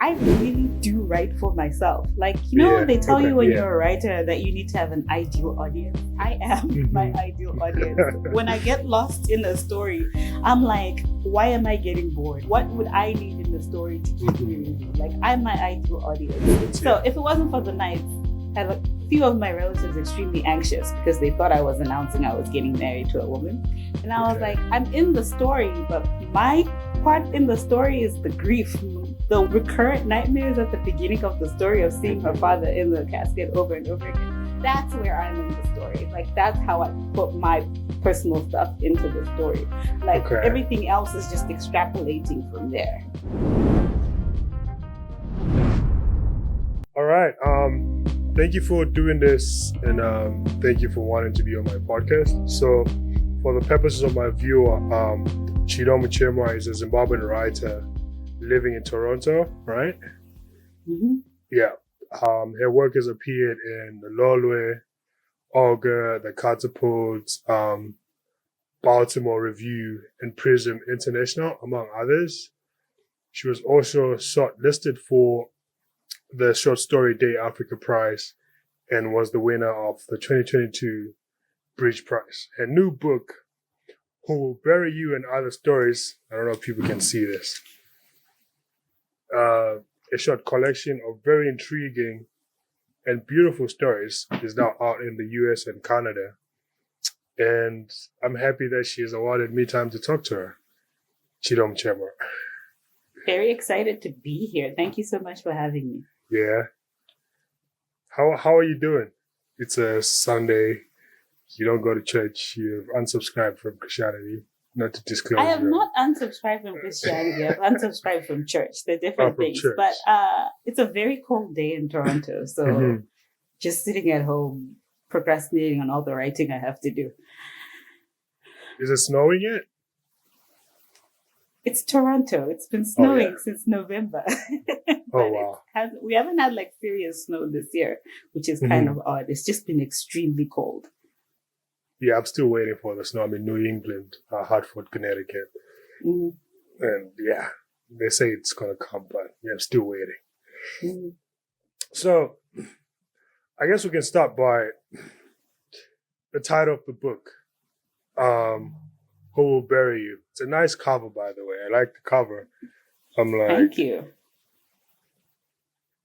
I really do write for myself. Like, they tell you when you're a writer that you need to have an ideal audience. I am my ideal audience. When I get lost in a story, I'm like, why am I getting bored? What would I need in the story to keep me reading? Like, I'm my ideal audience. So if it wasn't for the nights, I have a few of my relatives extremely anxious because they thought I was announcing I was getting married to a woman. And I was like, I'm in the story, but my part in the story is the grief. The recurrent nightmares at the beginning of the story of seeing her father in the casket over and over again. That's where I'm in the story. Like, that's how I put my personal stuff into the story. Like, everything else is just extrapolating from there. All right. Thank you for doing this, and thank you for wanting to be on my podcast. So, for the purposes of my viewer, Chido Muchemwa is a Zimbabwean writer living in Toronto, right? Mm-hmm. Yeah. Her work has appeared in the Lolwe, Augur, the Catapult, Baltimore Review, and Prism International, among others. She was also shortlisted for the Short Story Day Africa Prize and was the winner of the 2022 Bridge Prize. Her new book, Who Will Bury You and Other Stories, I don't know if people can see this, a short collection of very intriguing and beautiful stories, is now out in the US and Canada. And I'm happy that she has awarded me time to talk to her. Chido Muchemwa. Very excited to be here. Thank you so much for having me. Yeah. How are you doing? It's a Sunday. You don't go to church. You've unsubscribed from Christianity. Not to disclose. I have not unsubscribed from Christianity. I've unsubscribed from church. They're different things. Church. But it's a very cold day in Toronto. So just sitting at home, procrastinating on all the writing I have to do. Is it snowing yet? It's Toronto. It's been snowing since November. Oh, wow. We haven't had like serious snow this year, which is kind of odd. It's just been extremely cold. Yeah, I'm still waiting for the snow. I'm in New England, Hartford, Connecticut. And yeah, they say it's going to come, but yeah, I'm still waiting. So I guess we can start by the title of the book, Who Will Bury You? It's a nice cover, by the way. I like the cover. I'm like, thank you.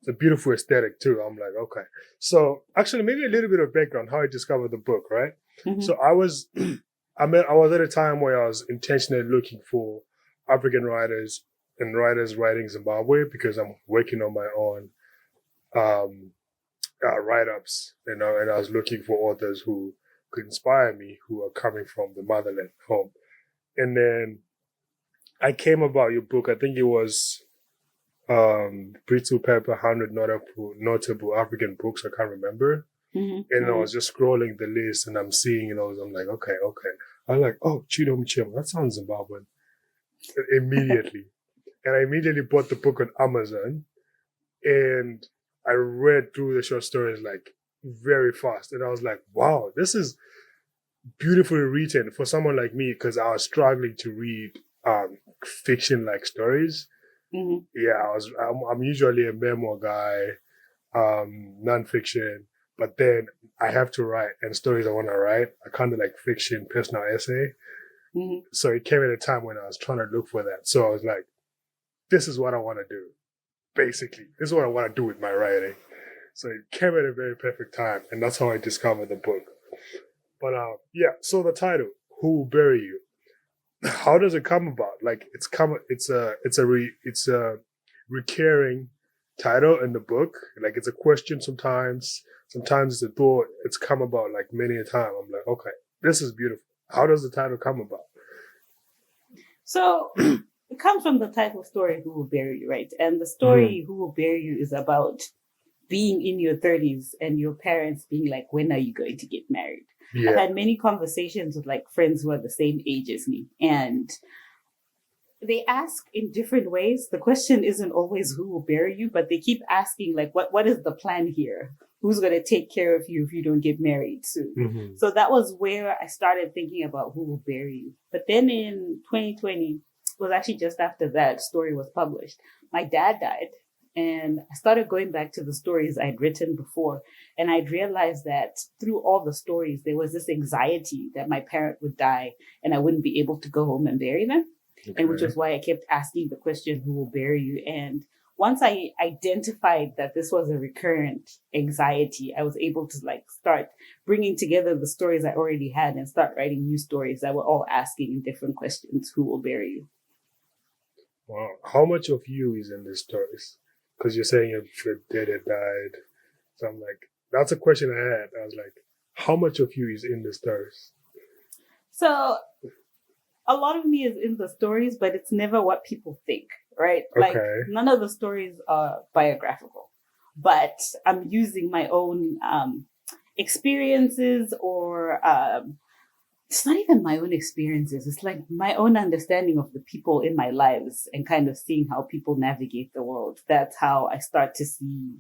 It's a beautiful aesthetic too. I'm like, okay. So actually, maybe a little bit of background how I discovered the book, right? So I was at a time where I was intentionally looking for African writers and writers writing Zimbabwe because I'm working on my own write-ups, and I was looking for authors who could inspire me, who are coming from the motherland home. And then I came about your book. I think it was Brittle Pepper, 100 notable African books. I can't remember. And I was just scrolling the list and I'm seeing those. I'm like, okay. I'm like, oh, Chido Muchemwa, that sounds Zimbabwean. Immediately. And I immediately bought the book on Amazon and I read through the short stories like very fast. And I was like, wow, this is beautifully written for someone like me, because I was struggling to read fiction-like stories. Yeah, I'm usually a memoir guy, nonfiction. But then I have to write, and stories I want to write are kind of like fiction, personal essay. So it came at a time when I was trying to look for that. So I was like, this is what I want to do. Basically, this is what I want to do with my writing. So it came at a very perfect time, and that's how I discovered the book. But so the title, Who Will Bury You? How does it come about? Like it's a recurring title in the book. Like it's a question sometimes. Sometimes it's a thought. It's come about like many a time. I'm like, okay, this is beautiful. How does the title come about? So it comes from the title story, Who Will Bury You, right? And the story, Who Will Bury You, is about being in your 30s and your parents being like, when are you going to get married? Yeah. I've had many conversations with like friends who are the same age as me, and they ask in different ways. The question isn't always who will bury you, but they keep asking like, what is the plan here? Who's going to take care of you if you don't get married soon? So that was where I started thinking about who will bury you. But then in 2020, it was actually just after that story was published, my dad died. and I started going back to the stories I'd written before. And I'd realized that through all the stories, there was this anxiety that my parent would die and I wouldn't be able to go home and bury them. Okay. And which was why I kept asking the question, who will bury you? And once I identified that this was a recurrent anxiety, I was able to start bringing together the stories I already had and start writing new stories that were all asking different questions. Who will bury you? Wow. How much of you is in these stories? Because you're saying your dad had died. So I'm like, that's a question I had. I was like, how much of you is in the stories? So a lot of me is in the stories, but it's never what people think, right? Okay. None of the stories are biographical, but I'm using my own experiences or it's not even my own experiences. It's like my own understanding of the people in my lives and kind of seeing how people navigate the world. That's how I start to see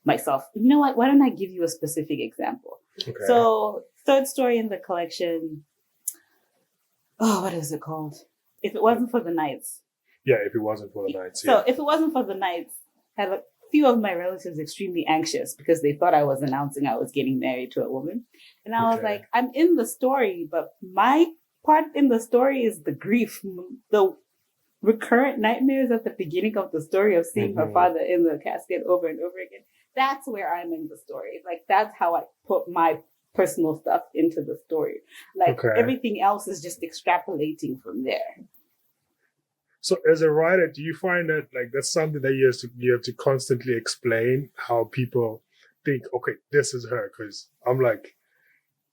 myself. You know what? Why don't I give you a specific example? Okay. So third story in the collection. Oh, what is it called? If It Wasn't for the Nights. Yeah, If It Wasn't for the Nights. So If It Wasn't for the Nights, had a few of my relatives extremely anxious because they thought I was announcing I was getting married to a woman. And I was like, I'm in the story, but my part in the story is the grief, the recurrent nightmares at the beginning of the story of seeing her father in the casket over and over again. That's where I'm in the story. That's how I put my personal stuff into the story. Everything else is just extrapolating from there. So as a writer, do you find that that's something that you have to constantly explain how people think, okay, this is her? Because I'm like,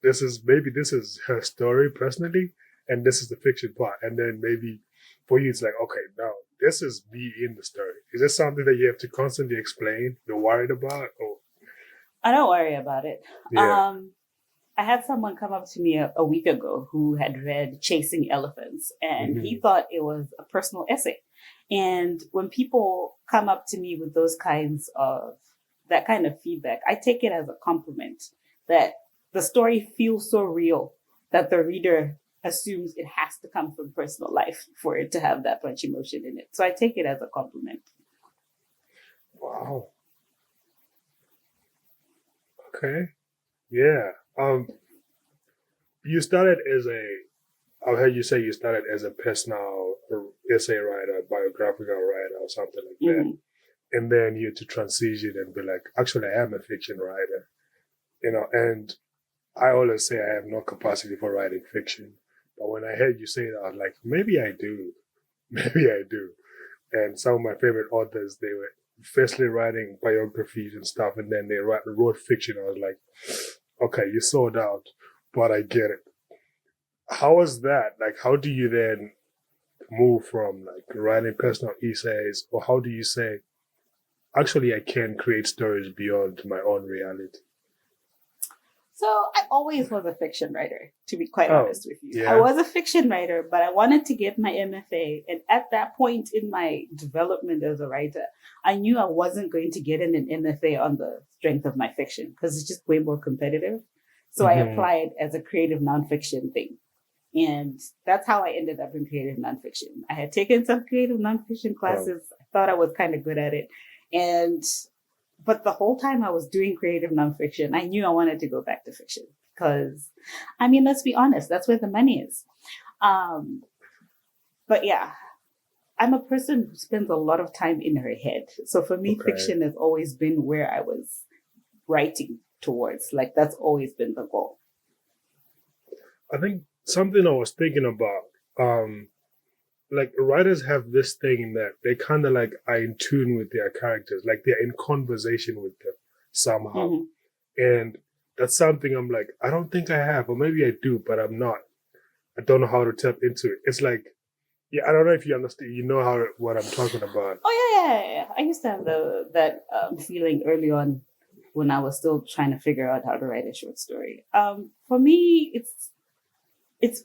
this is her story personally, and this is the fiction part. And then maybe for you, it's like, okay, now this is me in the story. Is this something that you have to constantly explain? You're worried about? Or I don't worry about it. Yeah. I had someone come up to me a week ago who had read Chasing Elephants, and he thought it was a personal essay. And when people come up to me with that kind of feedback, I take it as a compliment that the story feels so real that the reader assumes it has to come from personal life for it to have that much emotion in it. So I take it as a compliment. Wow. Okay. Yeah. You started I heard you say you started as a personal essay writer, biographical writer, or something like that. And then you had to transition and be like, actually, I am a fiction writer, and I always say I have no capacity for writing fiction. But when I heard you say that, I was like, maybe I do. Maybe I do. And some of my favorite authors, they were firstly writing biographies and stuff, and then they wrote fiction. I was like, okay, you sold out, but I get it. How was that? How do you then move from writing personal essays, or how do you say, actually, I can create stories beyond my own reality? So I always was a fiction writer, to be quite honest with you. Yeah. I was a fiction writer, but I wanted to get my MFA. And at that point in my development as a writer, I knew I wasn't going to get in an MFA on the strength of my fiction because it's just way more competitive. So I applied as a creative nonfiction thing. And that's how I ended up in creative nonfiction. I had taken some creative nonfiction classes. I thought I was kind of good at it. But the whole time I was doing creative nonfiction, I knew I wanted to go back to fiction because, let's be honest, that's where the money is. But yeah, I'm a person who spends a lot of time in her head. So for me, fiction has always been where I was writing towards. That's always been the goal. I think something I was thinking about, writers have this thing that they kind of are in tune with their characters, they're in conversation with them somehow. And that's something I'm like, I don't think I have, or maybe I do, but I'm not. I don't know how to tap into it. It's I don't know if you understand, what I'm talking about. Oh yeah. I used to have that feeling early on when I was still trying to figure out how to write a short story. For me, it's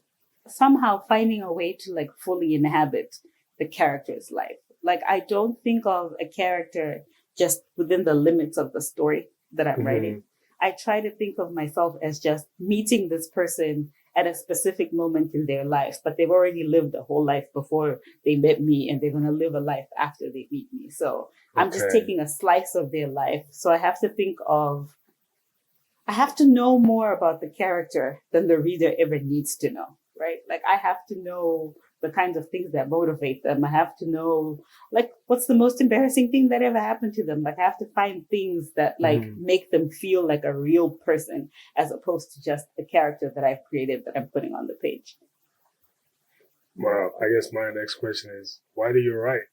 somehow finding a way to fully inhabit the character's life. I don't think of a character just within the limits of the story that I'm writing. I try to think of myself as just meeting this person at a specific moment in their lives, but they've already lived a whole life before they met me, and they're going to live a life after they meet me. So I'm just taking a slice of their life. So I have to know more about the character than the reader ever needs to know, right? Like, I have to know the kinds of things that motivate them. I have to know, like, what's the most embarrassing thing that ever happened to them? Like, I have to find things that, like, make them feel like a real person, as opposed to just a character that I've created that I'm putting on the page. Well, I guess my next question is, why do you write?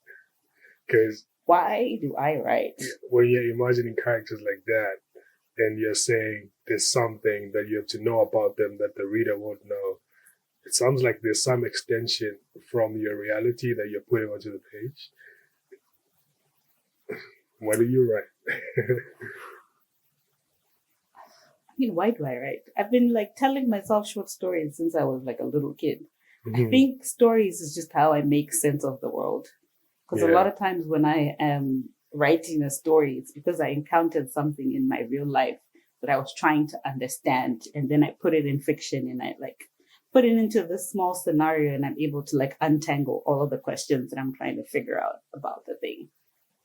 Because why do I write? When you're imagining characters like that, and you're saying there's something that you have to know about them that the reader won't know, it sounds like there's some extension from your reality that you're putting onto the page. Why do you write? I mean, why do I write? I've been like telling myself short stories since I was like a little kid. I think stories is just how I make sense of the world. Because a lot of times when I am writing a story, it's because I encountered something in my real life that I was trying to understand. And then I put it in fiction, and I like put it into this small scenario, and I'm able to like untangle all of the questions that I'm trying to figure out about the thing.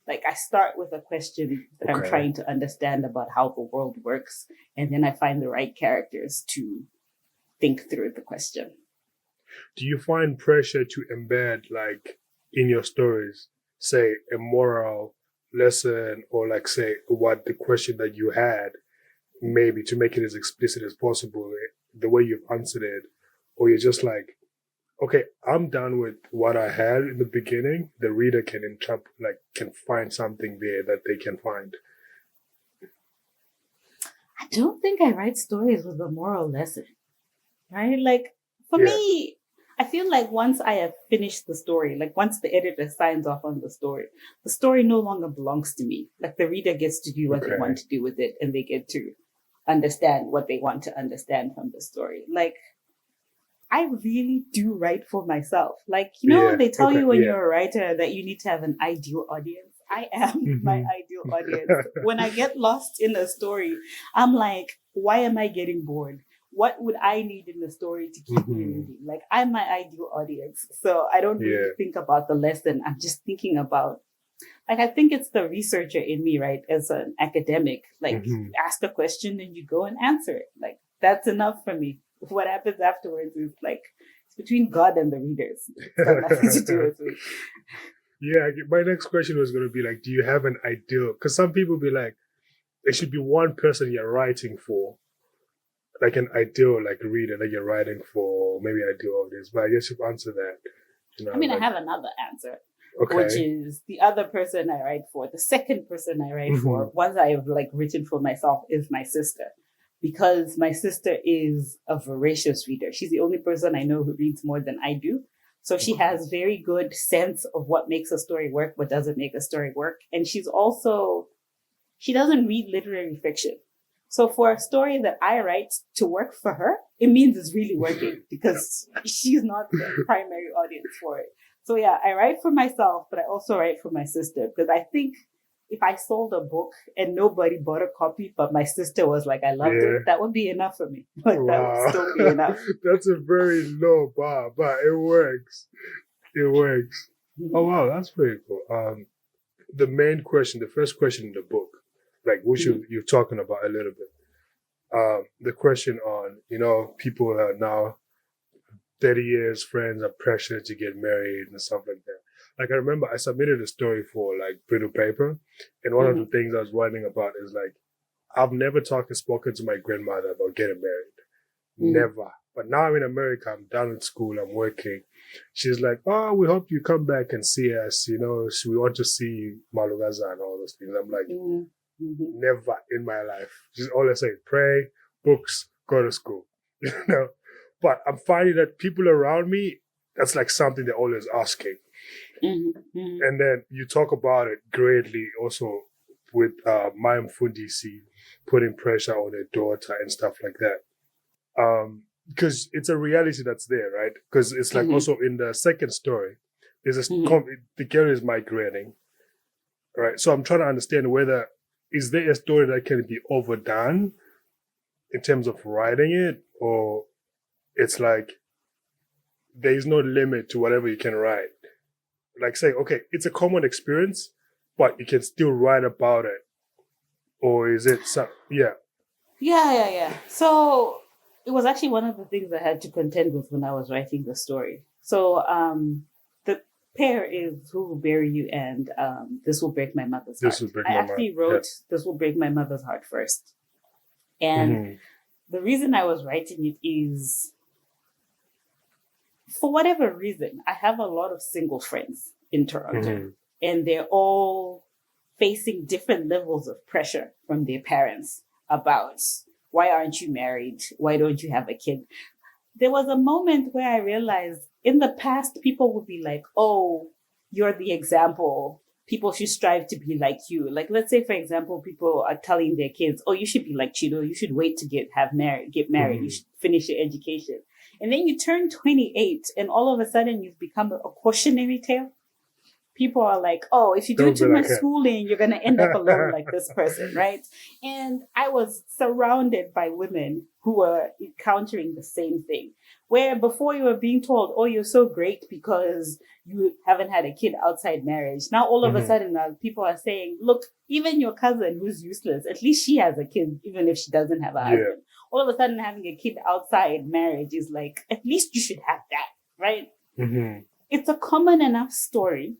Like, I start with a question that I'm trying to understand about how the world works, and then I find the right characters to think through the question. Do you find pressure to embed, like, in your stories, say, a moral lesson, or like, say, what the question that you had, maybe to make it as explicit as possible, the way you've answered it? Or you're just like, okay, I'm done with what I had in the beginning. The reader can can find something there that they can find. I don't think I write stories with a moral lesson, right? Like, for me, I feel like once I have finished the story, like once the editor signs off on the story no longer belongs to me. Like, the reader gets to do what they want to do with it, and they get to understand what they want to understand from the story. Like, I really do write for myself. Like, they tell you when you're a writer that you need to have an ideal audience. I am my ideal audience. When I get lost in a story, I'm like, why am I getting bored? What would I need in the story to keep me reading? Like, I'm my ideal audience. So I don't really think about the lesson. I'm just thinking about, like, I think it's the researcher in me, right? As an academic, like, ask a question and you go and answer it. Like, that's enough for me. What happens afterwards is like, it's between God and the readers. It's got nothing to do with me. Yeah, my next question was going to be like, do you have an ideal? Because some people be like, there should be one person you're writing for, like an ideal, like reader that you're writing for, maybe ideal audience. But I guess you've answered that. I mean, I have another answer, which is the other person I write for. The second person I write for, once I've like written for myself, is my sister. Because my sister is a voracious reader. She's the only person I know who reads more than I do. So she has very good sense of what makes a story work, what doesn't make a story work. And she doesn't read literary fiction. So for a story that I write to work for her, it means it's really working because she's not the primary audience for it. So yeah, I write for myself, but I also write for my sister, because I think if I sold a book and nobody bought a copy, but my sister was like, I loved it, that would be enough for me. Like, that would still be enough. That's a very low bar, but it works. It works. Oh, wow, that's pretty cool. The main question, the first question in the book, like, which you're talking about a little bit, the question on, people are now 30 years, friends are pressured to get married and stuff like that. Like, I remember I submitted a story for like Brittle Paper, and one of the things I was writing about is like, I've never spoken to my grandmother about getting married. Never. But now I'm in America, I'm done with school, I'm working. She's like, oh, we hope you come back and see us, we want to see Malugaza and all those things. I'm like, never in my life. She's always saying, pray, books, go to school. But I'm finding that people around me, that's like something they're always asking. And then you talk about it greatly also with Mayim Fundisi putting pressure on her daughter and stuff like that. Because it's a reality that's there, right? Because it's like also in the second story, there's the girl is migrating, right? So I'm trying to understand is there a story that can be overdone in terms of writing it, or it's like there is no limit to whatever you can write. Like saying, okay, it's a common experience, but you can still write about it. Or is it some, yeah. Yeah. So it was actually one of the things I had to contend with when I was writing the story. So the pair is Who Will Bury You and This Will Break My Mother's Heart. I actually wrote This Will Break My Mother's Heart first. And the reason I was writing it is, for whatever reason, I have a lot of single friends in Toronto, and they're all facing different levels of pressure from their parents about, why aren't you married? Why don't you have a kid? There was a moment where I realized in the past, people would be like, oh, you're the example. People should strive to be like you. Like, let's say, for example, people are telling their kids, oh, you should be like Chido. You should wait to get married. You should finish your education. And then you turn 28 and all of a sudden you've become a cautionary tale. People are like, oh, if you do too much schooling, you're going to end up alone like this person, right? And I was surrounded by women who were encountering the same thing. Where before you were being told, oh, you're so great because you haven't had a kid outside marriage. Now all of a sudden people are saying, look, even your cousin who's useless, at least she has a kid, even if she doesn't have a husband. All of a sudden having a kid outside marriage is like, at least you should have that, right? It's a common enough story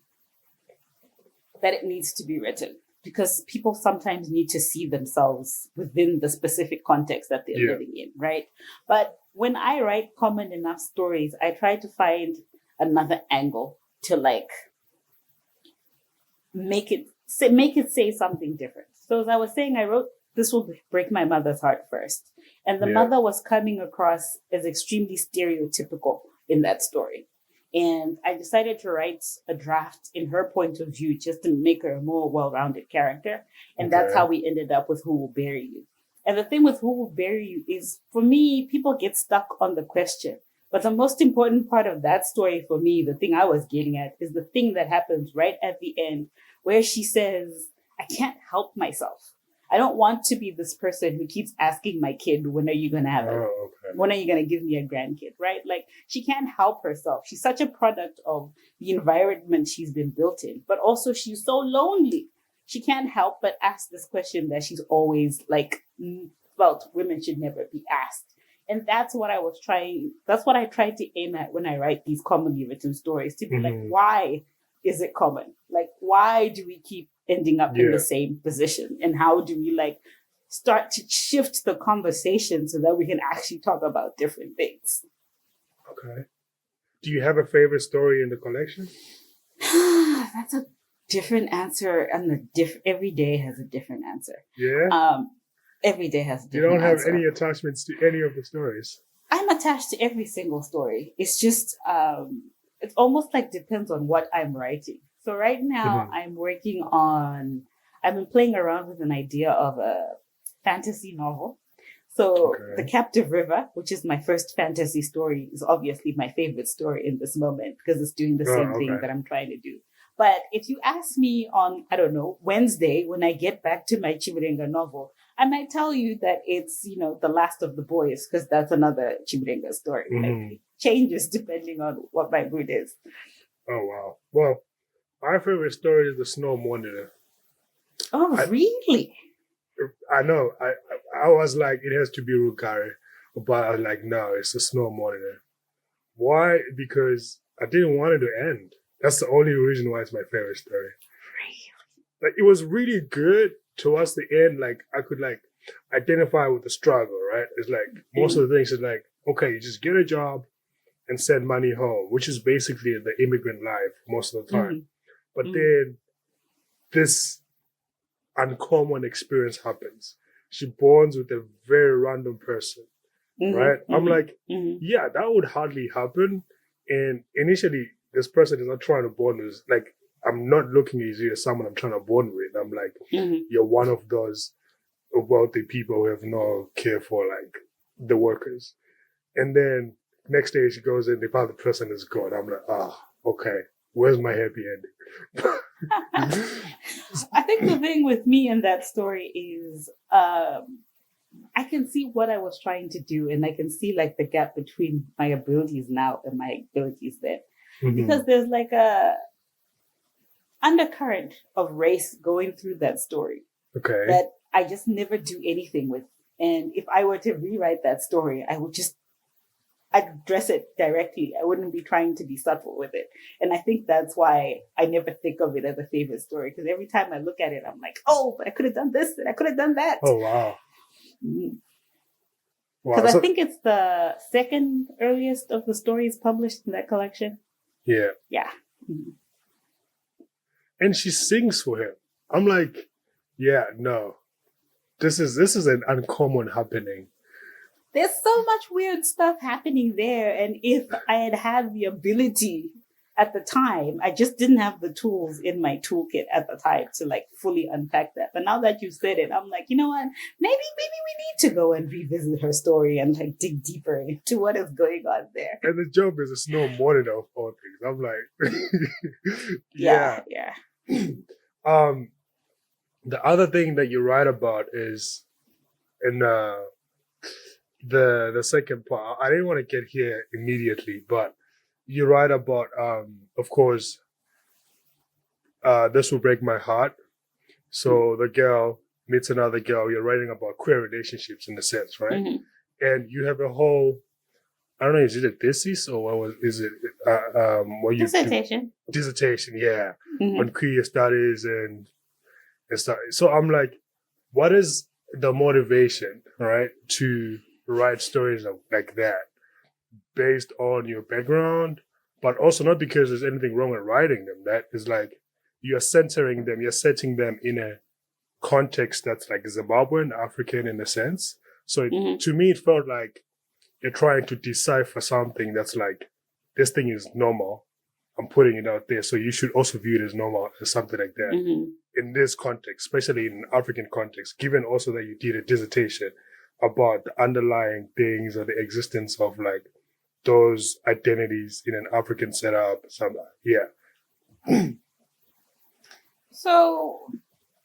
that it needs to be written, because people sometimes need to see themselves within the specific context that they're living in, right? But when I write common enough stories, I try to find another angle to like make it say something different. So as I was saying, I wrote This Will Break My Mother's Heart first. And the mother was coming across as extremely stereotypical in that story. And I decided to write a draft in her point of view just to make her a more well-rounded character. And that's how we ended up with Who Will Bury You. And the thing with Who Will Bury You is, for me, people get stuck on the question. But the most important part of that story for me, the thing I was getting at, is the thing that happens right at the end where she says, I can't help myself. I don't want to be this person who keeps asking my kid, when are you going to have when are you going to give me a grandkid, right? Like, she can't help herself. She's such a product of the environment she's been built in, but also she's so lonely. She can't help but ask this question that she's always like felt women should never be asked. And that's what I tried to aim at when I write these commonly written stories, to be like, why is it common? Like, why do we keep ending up in the same position? And how do we like start to shift the conversation so that we can actually talk about different things? Okay. Do you have a favorite story in the collection? That's a different answer, and every day has a different answer. Yeah. Every day has a different answer. You don't have any attachments to any of the stories? I'm attached to every single story. It's just it's almost like depends on what I'm writing. So right now I've been playing around with an idea of a fantasy novel. So The Captive River, which is my first fantasy story, is obviously my favorite story in this moment because it's doing the same thing that I'm trying to do. But if you ask me on, I don't know, Wednesday, when I get back to my Chimurenga novel, I might tell you that it's, The Last of the Boys, because that's another Chimurenga story. Like, it changes depending on what my mood is. Oh, wow. Well, my favorite story is The Snow Monitor. Oh, really? I know. I was like, it has to be Rukari. But I was like, no, it's The Snow Monitor. Why? Because I didn't want it to end. That's the only reason why it's my favorite story. Really? Like, it was really good towards the end. Like, I could like identify with the struggle, right? It's like most of the things is like, okay, you just get a job and send money home, which is basically the immigrant life most of the time. But then this uncommon experience happens. She bonds with a very random person, right? I'm like, yeah, that would hardly happen. And initially, this person is not trying to bond with, like, I'm not looking at you as someone I'm trying to bond with. I'm like, you're one of those wealthy people who have no care for, like, the workers. And then next day she goes in, the other person is gone. I'm like, okay, where's my happy ending? I think the thing with me in that story is I can see what I was trying to do, and I can see like the gap between my abilities now and my abilities then. Because there's like a undercurrent of race going through that story that I just never do anything with. And if I were to rewrite that story, I'd address it directly. I wouldn't be trying to be subtle with it. And I think that's why I never think of it as a favorite story, because every time I look at it, I'm like, oh, but I could have done this and I could have done that. Oh, wow. Because I think it's the second earliest of the stories published in that collection. Yeah. Yeah. And she sings for him. I'm like, yeah, no. This is an uncommon happening. There's so much weird stuff happening there. And if I had the ability at the time, I just didn't have the tools in my toolkit at the time to like fully unpack that. But now that you said it, I'm like, you know what? Maybe we need to go and revisit her story and like dig deeper into what is going on there. And the job is a snow monitor of all things. I'm like, yeah. The other thing that you write about is in the second part. I didn't want to get here immediately, but you write about, of course, This Will Break My Heart. So the girl meets another girl. You're writing about queer relationships in a sense, right? Mm-hmm. And you have a whole, I don't know, is it a thesis or is it dissertation? Dissertation, yeah, on queer studies and stuff. So I'm like, what is the motivation, right, to write stories like that based on your background, but also not because there's anything wrong with writing them. That is like, you're centering them, you're setting them in a context that's like Zimbabwean, African in a sense. So to me, it felt like you're trying to decipher something that's like, this thing is normal. I'm putting it out there. So you should also view it as normal, as something like that. In this context, especially in an African context, given also that you did a dissertation about the underlying things or the existence of like those identities in an African setup. So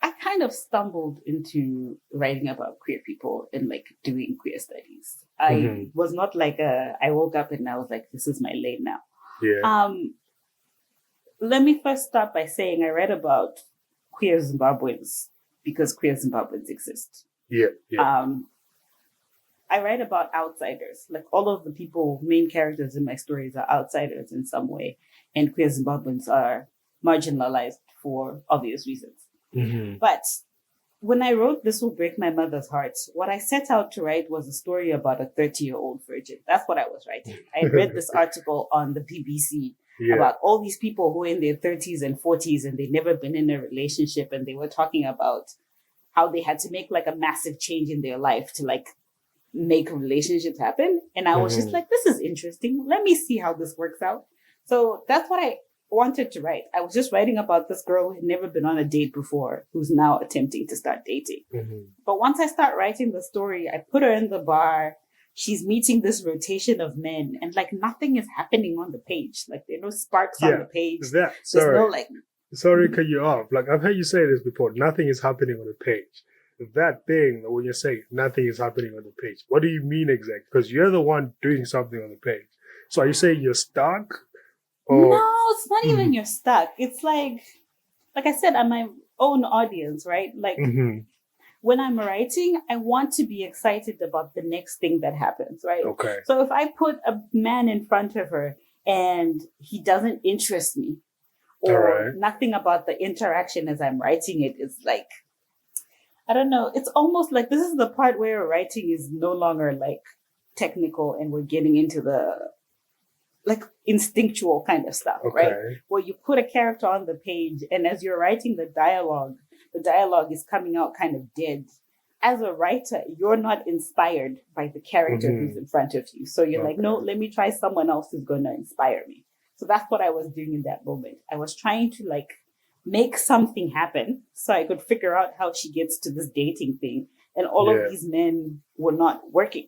I kind of stumbled into writing about queer people and like doing queer studies. I was not like I woke up and I was like, this is my lane now. Yeah. Let me first start by saying I read about queer Zimbabweans because queer Zimbabweans exist. Yeah. I write about outsiders. Like all of the people, main characters in my stories are outsiders in some way. And queer Zimbabweans are marginalized for obvious reasons. But when I wrote This Will Break My Mother's Heart, what I set out to write was a story about a 30-year-old virgin. That's what I was writing. I read this article on the BBC about all these people who are in their 30s and 40s and they've never been in a relationship. And they were talking about how they had to make like a massive change in their life to like make relationships happen. And I was just like, this is interesting. Let me see how this works out. So that's what I wanted to write. I was just writing about this girl who had never been on a date before, who's now attempting to start dating. But once I start writing the story, I put her in the bar. She's meeting this rotation of men and like nothing is happening on the page. Like there are no sparks on the page. Sorry to cut you off. Like I've heard you say this before. Nothing is happening on the page. That thing, when you say nothing is happening on the page, what do you mean exactly? Because you're the one doing something on the page. So are you saying you're stuck? Or... No, it's not even you're stuck. It's like I said, I'm my own audience, right? Like when I'm writing, I want to be excited about the next thing that happens, right? Okay. So if I put a man in front of her and he doesn't interest me, or nothing about the interaction as I'm writing it is like, I don't know. It's almost like this is the part where writing is no longer like technical and we're getting into the like instinctual kind of stuff, right? Where you put a character on the page and as you're writing the dialogue is coming out kind of dead. As a writer, you're not inspired by the character who's in front of you. So you're like, no, let me try someone else who's going to inspire me. So that's what I was doing in that moment. I was trying to like make something happen so I could figure out how she gets to this dating thing. And all of these men were not working.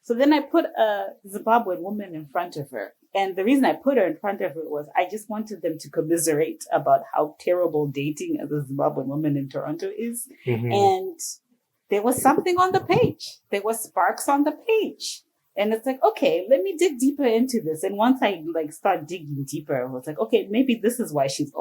So then I put a Zimbabwean woman in front of her. And the reason I put her in front of her was I just wanted them to commiserate about how terrible dating as a Zimbabwean woman in Toronto is. And there was something on the page. There was sparks on the page. And it's like, okay, let me dig deeper into this. And once I like start digging deeper, I was like, okay, maybe this is why she's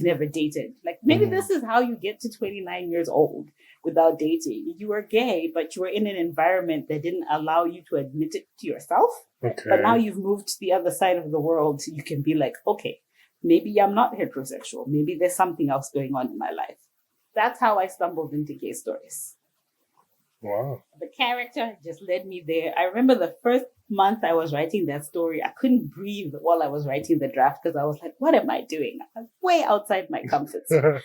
never dated. Like maybe this is how you get to 29 years old without dating. You were gay, but you were in an environment that didn't allow you to admit it to yourself. Okay. But now you've moved to the other side of the world. You can be like, okay, maybe I'm not heterosexual. Maybe there's something else going on in my life. That's how I stumbled into gay stories. Wow. The character just led me there. I remember the first month I was writing that story, I couldn't breathe while I was writing the draft because I was like, what am I doing? I was way outside my comfort zone.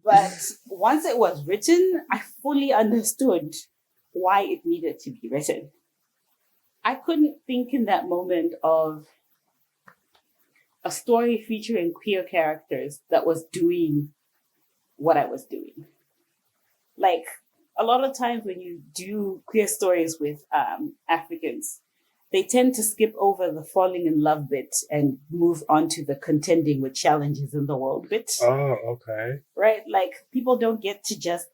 But once it was written, I fully understood why it needed to be written. I couldn't think in that moment of a story featuring queer characters that was doing what I was doing. Like, a lot of times when you do queer stories with Africans, they tend to skip over the falling in love bit and move on to the contending with challenges in the world bit. Oh, okay. Right? Like, people don't get to just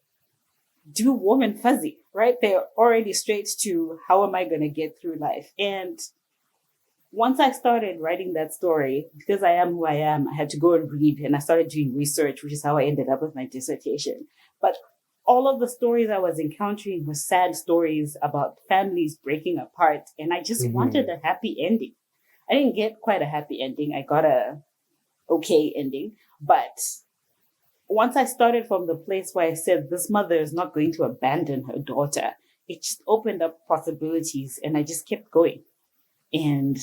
do warm and fuzzy, right? They're already straight to how am I going to get through life? And once I started writing that story, because I am who I am, I had to go and read, and I started doing research, which is how I ended up with my dissertation. But all of the stories I was encountering were sad stories about families breaking apart. And I just wanted a happy ending. I didn't get quite a happy ending. I got a okay ending. But once I started from the place where I said this mother is not going to abandon her daughter, it just opened up possibilities. And I just kept going. And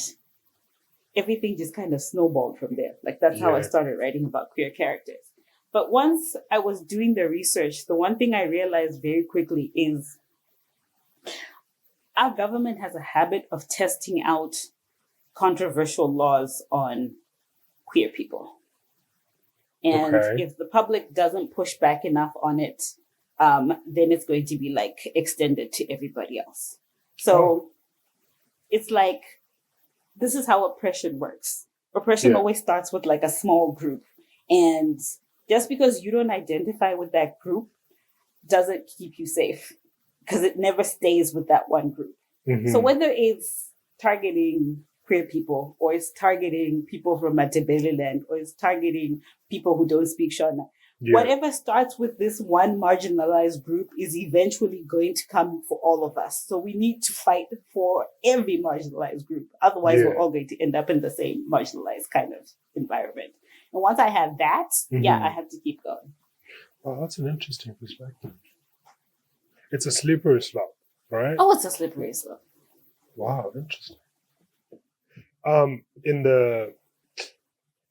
everything just kind of snowballed from there. Like, that's how I started writing about queer characters. But once I was doing the research, the one thing I realized very quickly is our government has a habit of testing out controversial laws on queer people. And if the public doesn't push back enough on it, then it's going to be like extended to everybody else. So it's like, this is how oppression works. Oppression always starts with like a small group. And just because you don't identify with that group doesn't keep you safe, because it never stays with that one group. So whether it's targeting queer people, or it's targeting people from Matebele land, or it's targeting people who don't speak Shona, whatever starts with this one marginalized group is eventually going to come for all of us. So we need to fight for every marginalized group. Otherwise, we're all going to end up in the same marginalized kind of environment. And once I had that, I had to keep going. Well, that's an interesting perspective. It's a slippery slope, right? Oh, it's a slippery slope. Wow, interesting. In the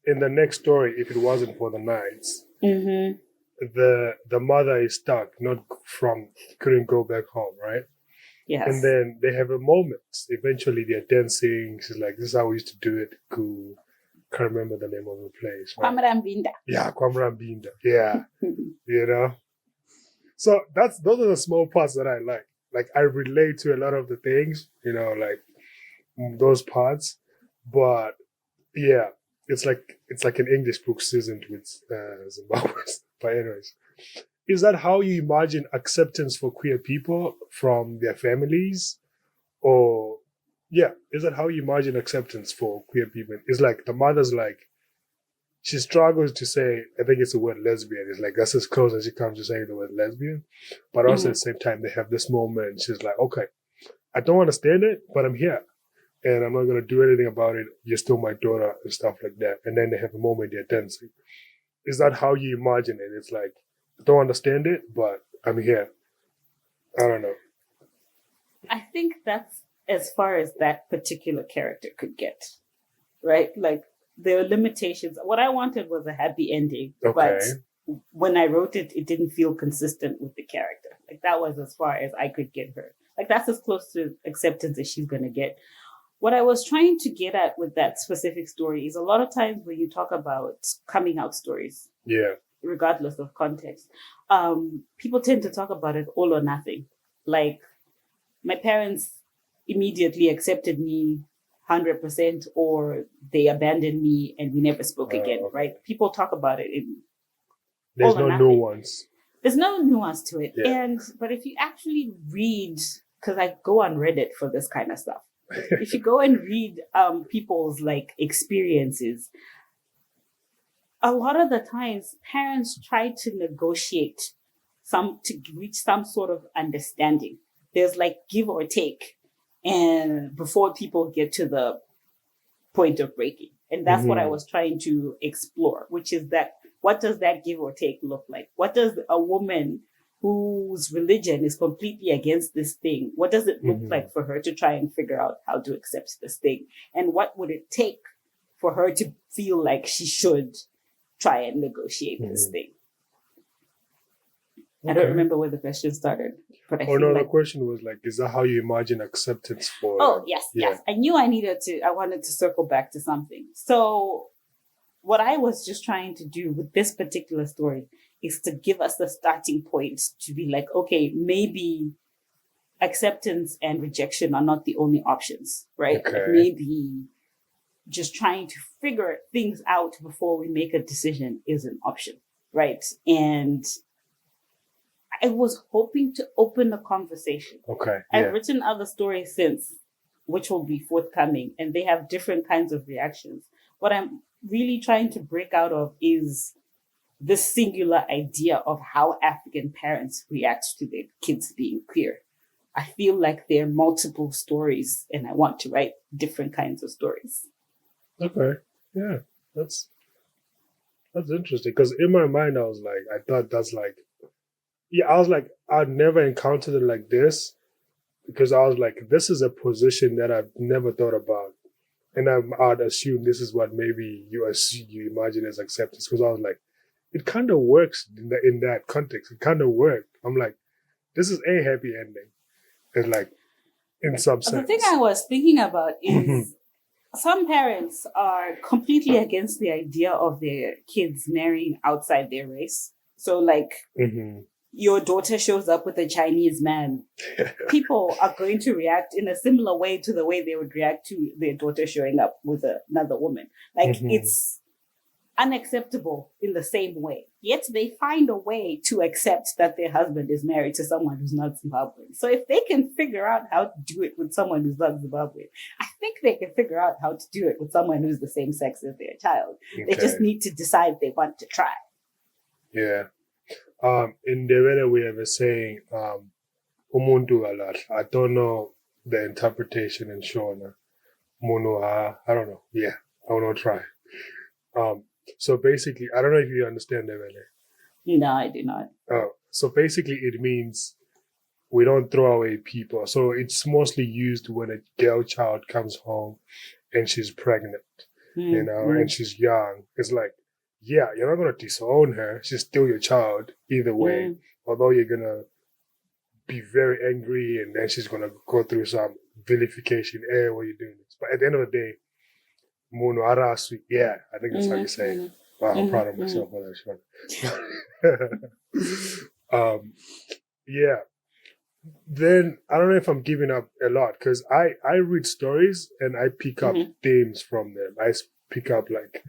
next story, if it wasn't for the nights, the mother is stuck, couldn't go back home, right? Yes. And then they have a moment. Eventually, they're dancing. She's like, "This is how we used to do it." Cool. Can't remember the name of the place. Right? Kwamrambinda. Yeah, Kwamrambinda. Yeah. You know? So those are the small parts that I like. Like, I relate to a lot of the things, like those parts. But yeah, it's like an English book seasoned with Zimbabweans. But anyways, is that how you imagine acceptance for queer people from their families? Or is that how you imagine acceptance for queer people? It's like the mother's like, she struggles to say, I think it's the word lesbian. It's like, that's as close as she comes to saying the word lesbian. But also at the same time, they have this moment. She's like, okay, I don't understand it, but I'm here. And I'm not going to do anything about it. You're still my daughter and stuff like that. And then they have a moment they're dancing. Is that how you imagine it? It's like, I don't understand it, but I'm here. I don't know. I think that's as far as that particular character could get, right? Like, there are limitations. What I wanted was a happy ending, but when I wrote it, it didn't feel consistent with the character. Like, that was as far as I could get her. Like, that's as close to acceptance as she's going to get. What I was trying to get at with that specific story is a lot of times when you talk about coming out stories, regardless of context, people tend to talk about it all or nothing. Like, my parents immediately accepted me 100%, or they abandoned me and we never spoke again, right? People talk about it in there's no nuance. there's no nuance to it. Yeah. But if you actually read, because I go on Reddit for this kind of stuff, if you go and read people's like experiences, a lot of the times parents try to negotiate to reach some sort of understanding. There's like give or take, and before people get to the point of breaking. And that's what I was trying to explore, which is that what does that give or take look like? What does a woman whose religion is completely against this thing, what does it look like for her to try and figure out how to accept this thing? And what would it take for her to feel like she should try and negotiate this thing? Okay. I don't remember where the question started. But the question was like, is that how you imagine acceptance for... Oh, yes. I knew I wanted to circle back to something. So what I was just trying to do with this particular story is to give us the starting point to be like, okay, maybe acceptance and rejection are not the only options, right? Okay. Maybe just trying to figure things out before we make a decision is an option, right? And I was hoping to open the conversation. Okay. Yeah. I've written other stories since, which will be forthcoming, and they have different kinds of reactions. What I'm really trying to break out of is this singular idea of how African parents react to their kids being queer. I feel like there are multiple stories, and I want to write different kinds of stories. Okay. Yeah. That's interesting. Because in my mind, I thought that's like, I was like, I'd never encountered it like this, because I was like, this is a position that I've never thought about. And I'd assume this is what maybe you imagine as acceptance, because I was like, it kind of works in that context. It kind of worked. I'm like, this is a happy ending. And like, in some sense. The thing I was thinking about is some parents are completely against the idea of their kids marrying outside their race. So like, your daughter shows up with a Chinese man, people are going to react in a similar way to the way they would react to their daughter showing up with another woman. Like, it's unacceptable in the same way. Yet they find a way to accept that their husband is married to someone who's not Zimbabwean. So if they can figure out how to do it with someone who's not Zimbabwean, I think they can figure out how to do it with someone who's the same sex as their child. Okay. They just need to decide they want to try. Yeah. In the way of saying, umuntu alar. I don't know the interpretation in Shona. I don't know. Yeah, I will not try. So basically, I don't know if you understand that, No, I do not. So basically, it means we don't throw away people. So it's mostly used when a girl child comes home and she's pregnant, and she's young. It's like, yeah, you're not going to disown her. She's still your child either way. Although you're going to be very angry and then she's going to go through some vilification. Hey, what are you doing? But at the end of the day, Mono Arasu, yeah, I think that's how you say it. Wow, I'm proud of myself for that one. Yeah. Then I don't know if I'm giving up a lot, because I read stories and I pick up themes from them. I pick up like,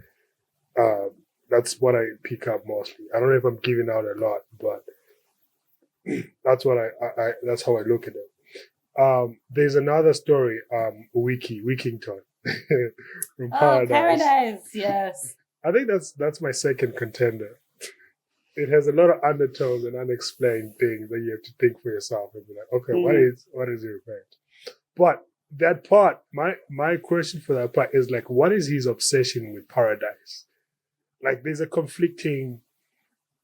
that's what I pick up mostly. I don't know if I'm giving out a lot, but that's what I that's how I look at it. There's another story, Wikington from Paradise. Paradise, yes. I think that's my second contender. It has a lot of undertones and unexplained things that you have to think for yourself and be like, okay, what is it referring to? But that part, my question for that part is like, what is his obsession with paradise? Like, there's a conflicting,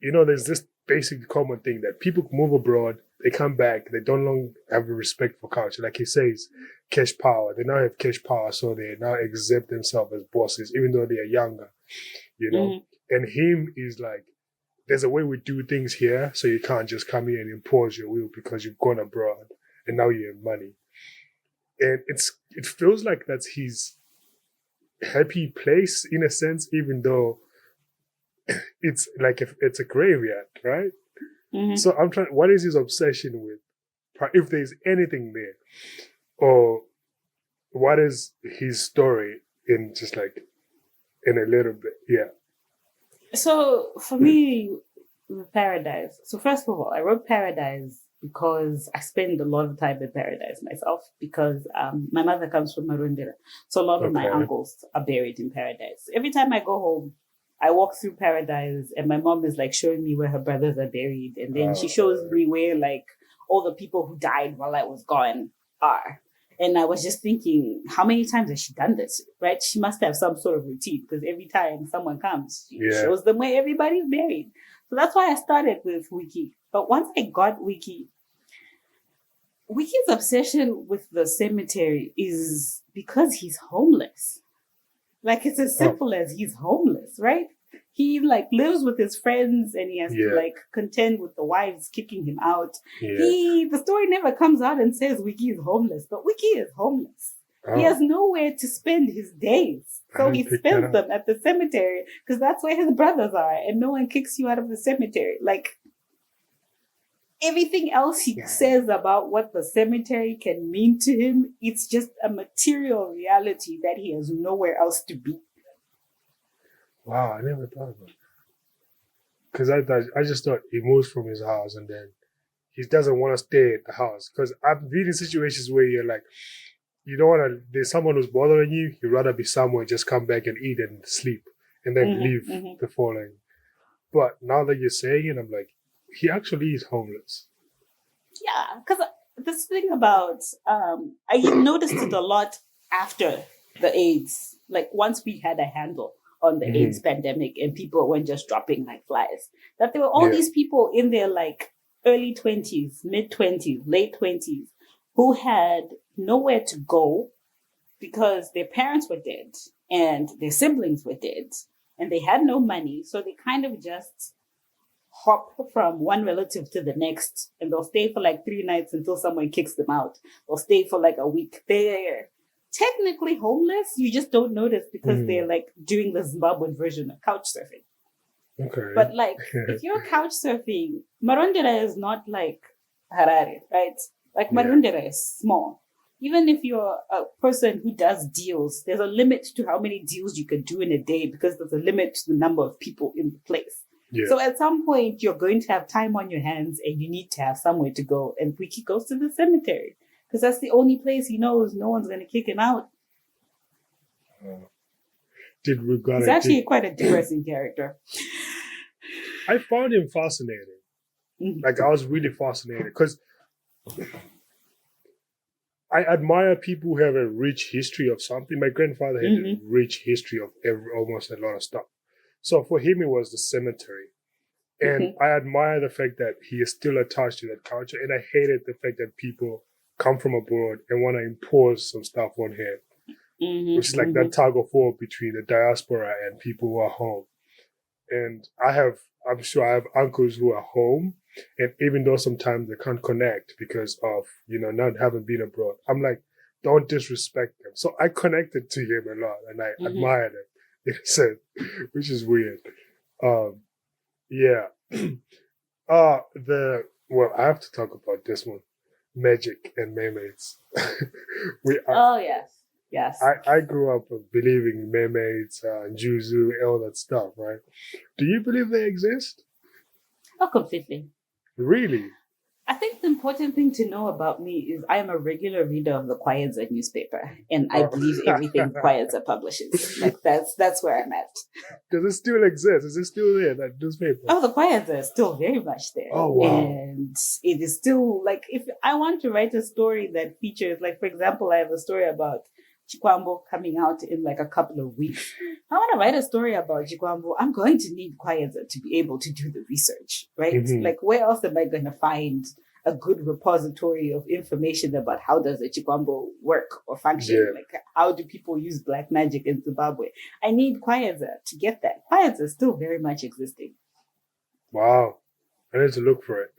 there's this basic common thing that people move abroad, they come back, they don't long have a respect for culture. Like he says, cash power. They now have cash power, so they now accept themselves as bosses, even though they are younger, And him is like, there's a way we do things here, so you can't just come here and impose your will because you've gone abroad and now you have money. And it feels like that's his happy place in a sense, even though it's like it's a graveyard, right? So I'm trying, what is his obsession with? If there's anything there, or what is his story in just like in a little bit? Yeah. So for me, Paradise. So first of all, I wrote Paradise because I spend a lot of time in Paradise myself because my mother comes from Marundera. So a lot of my uncles are buried in Paradise. Every time I go home, I walk through Paradise and my mom is like showing me where her brothers are buried. And then she shows me where like all the people who died while I was gone are. And I was just thinking, how many times has she done this, right? She must have some sort of routine because every time someone comes, she shows them where everybody's buried. So that's why I started with Wiki. But once I got Wiki's obsession with the cemetery is because he's homeless. Like, it's as simple as he's homeless, right? He like lives with his friends and he has to like contend with the wives kicking him out. The story never comes out and says Wiki is homeless, but Wiki is homeless. He has nowhere to spend his days. So he spends them at the cemetery because that's where his brothers are and no one kicks you out of the cemetery. Like, everything else he says about what the cemetery can mean to him, it's just a material reality that he has nowhere else to be. Wow, I never thought about that. Because I just thought he moves from his house and then he doesn't want to stay at the house. Because I've been in situations where you're like, you don't want to, there's someone who's bothering you, you'd rather be somewhere, just come back and eat and sleep and then leave the following. But now that you're saying it, I'm like, he actually is homeless. Yeah, because this thing about, I noticed it a lot after the AIDS. Like, once we had a handle on the AIDS pandemic and people weren't just dropping like flies, that there were all these people in their like early 20s, mid 20s, late 20s who had nowhere to go because their parents were dead and their siblings were dead and they had no money. So they kind of just hop from one relative to the next and they'll stay for like 3 nights until someone kicks them out. They'll stay for like a week. They're technically homeless. You just don't notice because they're like doing the Zimbabwean version of couch surfing. Okay. But like, if you're couch surfing, Marundera is not like Harare, right? Like Marundera is small. Even if you're a person who does deals, there's a limit to how many deals you can do in a day because there's a limit to the number of people in the place. Yeah. So at some point, you're going to have time on your hands and you need to have somewhere to go. And Wiki goes to the cemetery because that's the only place he knows no one's going to kick him out. He's actually quite a depressing character. I found him fascinating. Like, I was really fascinated because I admire people who have a rich history of something. My grandfather had a rich history of almost a lot of stuff. So for him, it was the cemetery. And I admire the fact that he is still attached to that culture. And I hated the fact that people come from abroad and want to impose some stuff on him. Which is like that tug of war between the diaspora and people who are home. And I'm sure I have uncles who are home. And even though sometimes they can't connect because of, not having been abroad, I'm like, don't disrespect them. So I connected to him a lot and I admired him. Which is weird. I have to talk about this one. Magic and mermaids. Yes. I grew up believing in mermaids, juzu, all that stuff, right? Do you believe they exist? Oh, completely. Really? I think the important thing to know about me is I am a regular reader of the Kwayenza newspaper, and I believe everything Kwayenza publishes. Like, that's where I'm at. Does it still exist? Is it still there, that newspaper? Oh, the Kwayenza is still very much there. Oh, wow. And it is still, like, if I want to write a story that features, like, for example, I have a story about Chikwambo coming out in like a couple of weeks. I want to write a story about Chikwambo. I'm going to need Kwayenza to be able to do the research, right? Like, where else am I going to find a good repository of information about how does a Chikwambo work or function? Yeah. Like, how do people use black magic in Zimbabwe? I need Kwayenza to get that. Kwayenza is still very much existing. Wow. I need to look for it.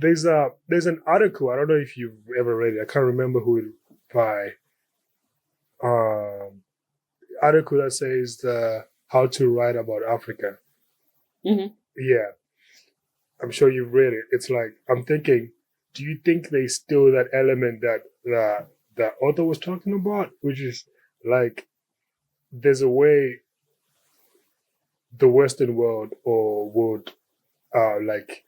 There's an article, I don't know if you've ever read it. I can't remember who it by. Article that says how to write about Africa. Yeah, I'm sure you've read it. It's like, I'm thinking, do you think there's still that element that the author was talking about, which is like, there's a way the Western world would like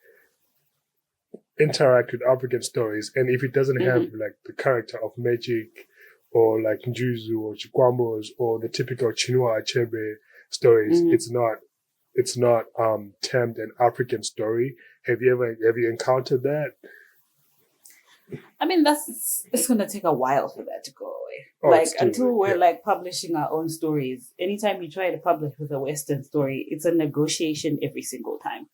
interact with African stories, and if it doesn't have like the character of magic or like Njuzu or Chikwambos or the typical Chinua Achebe stories, it's not termed an African story. Have you encountered that? I mean, it's gonna take a while for that to go away. Until we're like publishing our own stories. Anytime you try to publish with a Western story, it's a negotiation every single time.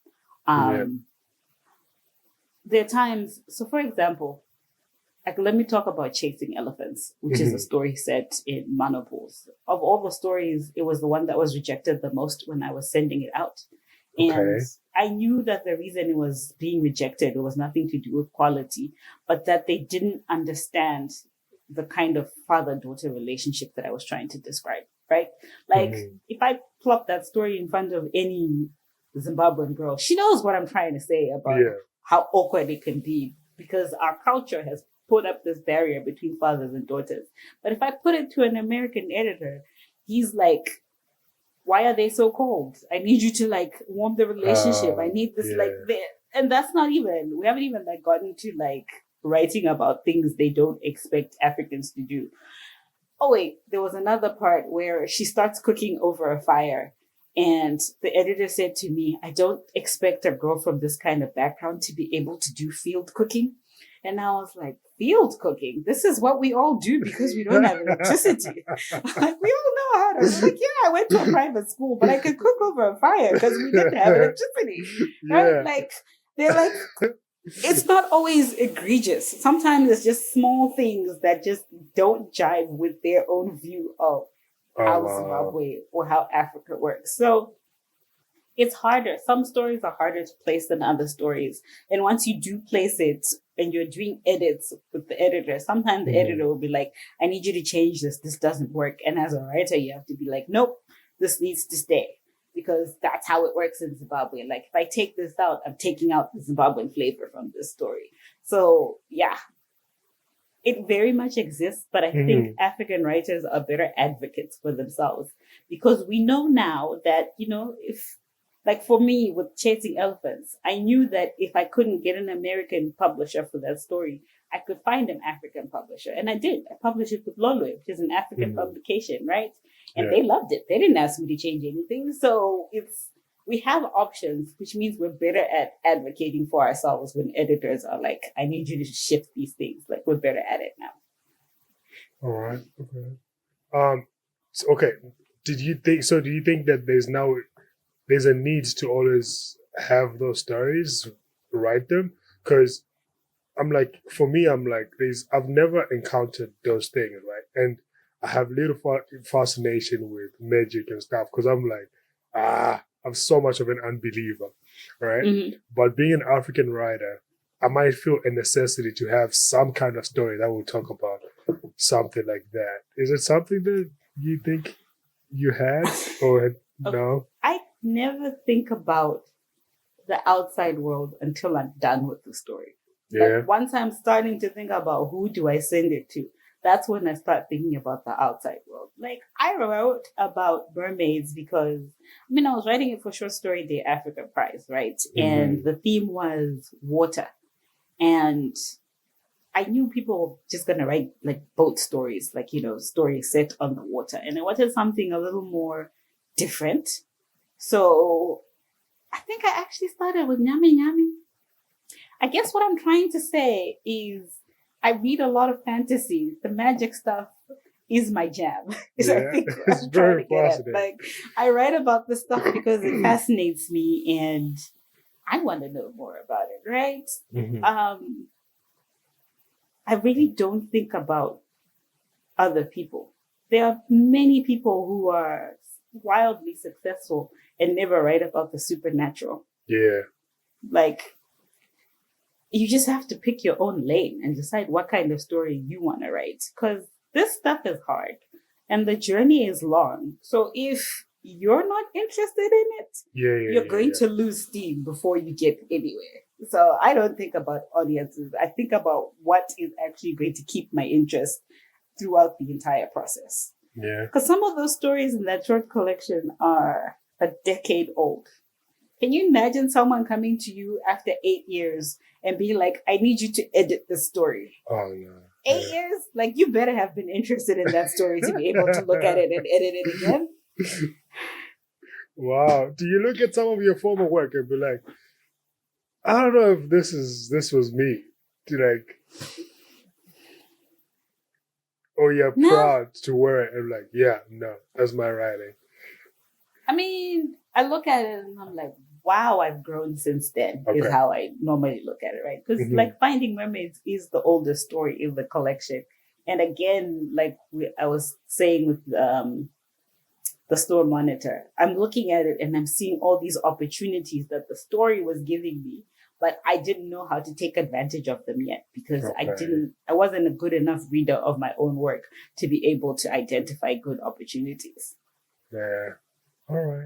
There are times. So, for example, like let me talk about Chasing Elephants, which is a story set in Manopause. Of all the stories, it was the one that was rejected the most when I was sending it out. And I knew that the reason it was being rejected, it was nothing to do with quality, but that they didn't understand the kind of father-daughter relationship that I was trying to describe, right? Like, if I plop that story in front of any Zimbabwean girl, she knows what I'm trying to say about how awkward it can be, because our culture has put up this barrier between fathers and daughters. But if I put it to an American editor, he's like, why are they so cold? I need you to like warm the relationship. I need this and that's not even, we haven't even like gotten to like writing about things they don't expect Africans to do. Oh wait, there was another part where she starts cooking over a fire, and the editor said to me, I don't expect a girl from this kind of background to be able to do field cooking. And I was like, field cooking? This is what we all do because we don't have electricity. Like, we all know how to cook. Yeah, I went to a private school, but I could cook over a fire because we didn't have electricity. Right? Like, they're like, it's not always egregious. Sometimes it's just small things that just don't jive with their own view of how Zimbabwe or how Africa works. So it's harder. Some stories are harder to place than other stories. And once you do place it and you're doing edits with the editor, sometimes the editor will be like, I need you to change this. This doesn't work. And as a writer, you have to be like, nope, this needs to stay. Because that's how it works in Zimbabwe. Like, if I take this out, I'm taking out the Zimbabwean flavor from this story. So, yeah, it very much exists. But I think African writers are better advocates for themselves. Because we know now that, you know, if, like for me with Chasing Elephants, I knew that if I couldn't get an American publisher for that story, I could find an African publisher. And I did. I published it with Lolwe, which is an African publication, right? And they loved it. They didn't ask me to change anything. So we have options, which means we're better at advocating for ourselves when editors are like, I need you to shift these things. Like, we're better at it now. All right. Okay. Okay. Do you think that there's a need to always have those stories, write them? Because for me, I've never encountered those things, right? And I have little fascination with magic and stuff, because I'm like, I'm so much of an unbeliever, right? But being an African writer, I might feel a necessity to have some kind of story that will talk about something like that. Is it something that you think you had or no? I never think about the outside world until I'm done with the story. Like, once I'm starting to think about who do I send it to, that's when I start thinking about the outside world. Like, I wrote about Mermaids because, I was writing it for Short Story Day Africa Prize, right? And the theme was water. And I knew people were just going to write like boat stories, like, stories set on the water. And I wanted something a little more different. So I think I actually started with Nyami Nyami. I guess what I'm trying to say is I read a lot of fantasy. The magic stuff is my jam. I think it's very positive. Like, I write about this stuff because it fascinates me and I want to know more about it, right? I really don't think about other people. There are many people who are wildly successful and never write about the supernatural. Yeah. Like, you just have to pick your own lane and decide what kind of story you want to write. Because this stuff is hard and the journey is long. So if you're not interested in it, you're going to lose steam before you get anywhere. So I don't think about audiences. I think about what is actually going to keep my interest throughout the entire process. Yeah. Because some of those stories in that short collection are a decade old. Can you imagine someone coming to you after 8 years and being like, I need you to edit the story? Oh, no. 8 years? Like, you better have been interested in that story to be able to look at it and edit it again. Wow. Do you look at some of your former work and be like, I don't know if this was me? Or you're proud to wear it and like, yeah, no, that's my writing. I mean, I look at it and I'm like, wow, I've grown since then, is how I normally look at it, right? Because like Finding Mermaids is the oldest story in the collection. And again, like I was saying with the store monitor, I'm looking at it and I'm seeing all these opportunities that the story was giving me, but I didn't know how to take advantage of them yet because I wasn't a good enough reader of my own work to be able to identify good opportunities. Yeah. All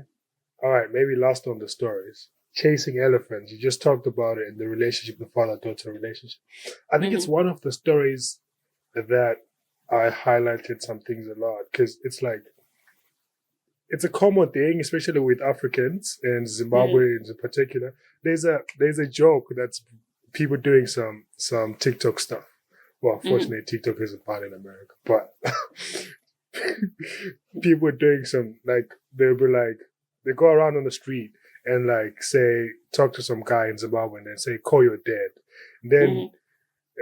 right. Maybe last on the stories. Chasing Elephants. You just talked about it in the relationship, the father-daughter relationship. I think it's one of the stories that I highlighted some things a lot because it's like, it's a common thing, especially with Africans and Zimbabweans in particular. There's a joke that's people doing some TikTok stuff. Well, fortunately, TikTok isn't banned in America, but people doing some, like, they'll be like, they go around on the street and like say, talk to some guy in Zimbabwe and then say, call your dad. And then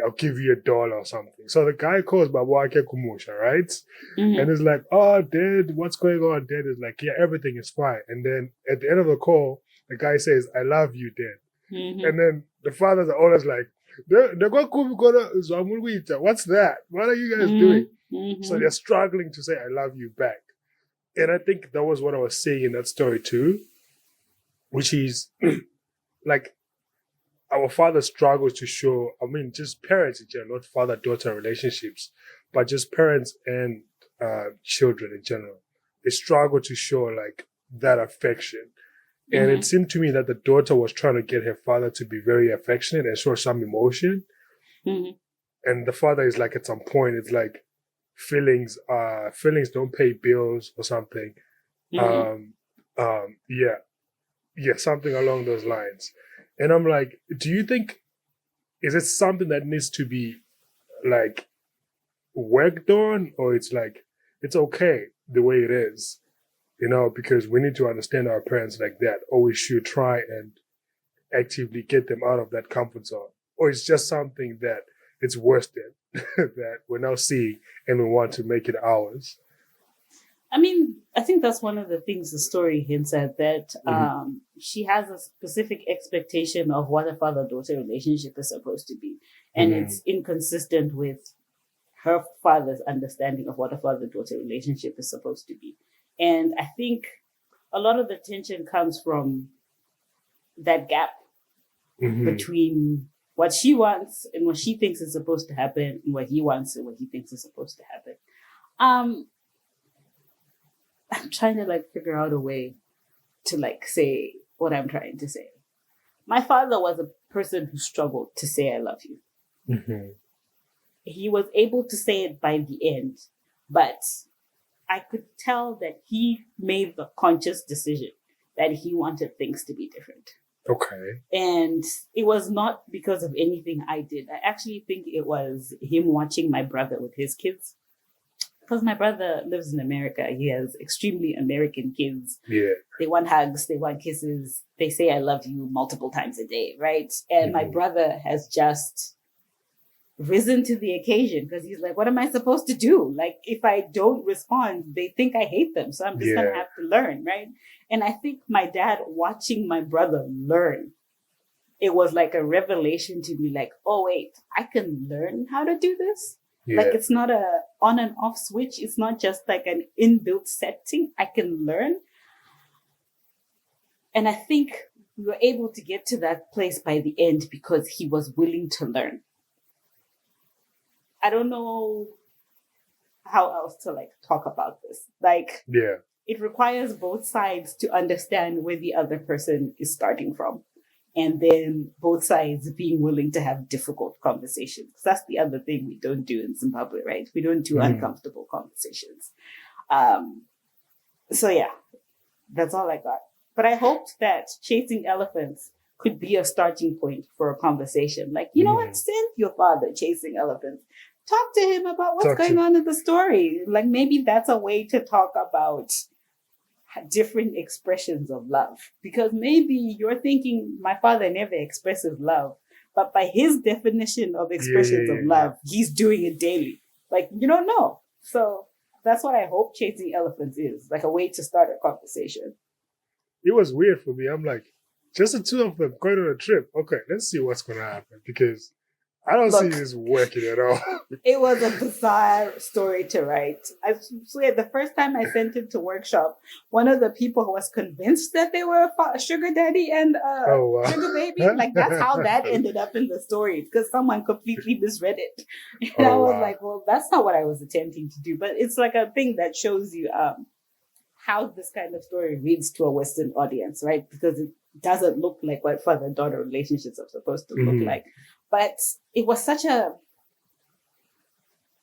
I'll give you $1 or something. So the guy calls Babwake Kumusha, right? And it's like, oh, Dad, what's going on? Dad is like, yeah, everything is fine. And then at the end of the call, the guy says, I love you, Dad. And then the fathers are always like, what's that? What are you guys doing? So they're struggling to say, I love you back. And I think that was what I was saying in that story too, which is like, our father struggles to show, I mean, just parents in general, not father-daughter relationships, but just parents and children in general. They struggle to show like that affection. And it seemed to me that the daughter was trying to get her father to be very affectionate and show some emotion. And the father is like, at some point, it's like feelings don't pay bills or something. Yeah, something along those lines. And I'm like, do you think, is it something that needs to be like worked on, or it's like, it's okay the way it is, you know, because we need to understand our parents like that, or we should try and actively get them out of that comfort zone, or it's just something that it's worse than that we're now seeing and we want to make it ours. I mean, I think that's one of the things the story hints at, that she has a specific expectation of what a father-daughter relationship is supposed to be. And it's inconsistent with her father's understanding of what a father-daughter relationship is supposed to be. And I think a lot of the tension comes from that gap between what she wants and what she thinks is supposed to happen, and what he wants and what he thinks is supposed to happen. I'm trying to like figure out a way to like say what I'm trying to say. My father was a person who struggled to say I love you. He was able to say it by the end, but I could tell that he made the conscious decision that he wanted things to be different. Okay. And it was not because of anything I did. I actually think it was him watching my brother with his kids. Because my brother lives in America. He has extremely American kids. Yeah. They want hugs. They want kisses. They say, I love you multiple times a day, right? And my brother has just risen to the occasion because he's like, what am I supposed to do? Like, if I don't respond, they think I hate them. So I'm just going to have to learn, right? And I think my dad watching my brother learn, it was like a revelation to me, like, oh, wait, I can learn how to do this. Like, it's not a on and off switch. It's not just like an inbuilt setting. I can learn. And I think we were able to get to that place by the end because he was willing to learn. I don't know how else to like talk about this. Like, it requires both sides to understand where the other person is starting from. And then both sides being willing to have difficult conversations. Because that's the other thing we don't do in Zimbabwe, right? We don't do uncomfortable conversations. So yeah, that's all I got. But I hoped that chasing elephants could be a starting point for a conversation. Like, you know what? Send your father chasing elephants. Talk to him about what's going on in the story. Like, maybe that's a way to talk about different expressions of love. Because maybe you're thinking, my father never expresses love. But by his definition of expressions of love, he's doing it daily. Like, you don't know. So that's what I hope chasing elephants is. Like a way to start a conversation. It was weird for me. I'm like, just the two of them going on a trip. Okay, let's see what's going to happen because I don't see this working at all. It was a bizarre story to write. I swear, the first time I sent it to workshop, one of the people was convinced that they were a sugar daddy and sugar baby. Like, that's how that ended up in the story because someone completely misread it. And I was like, well, that's not what I was attempting to do. But it's like a thing that shows you how this kind of story reads to a Western audience, right? Because it doesn't look like what father-daughter relationships are supposed to look like. But it was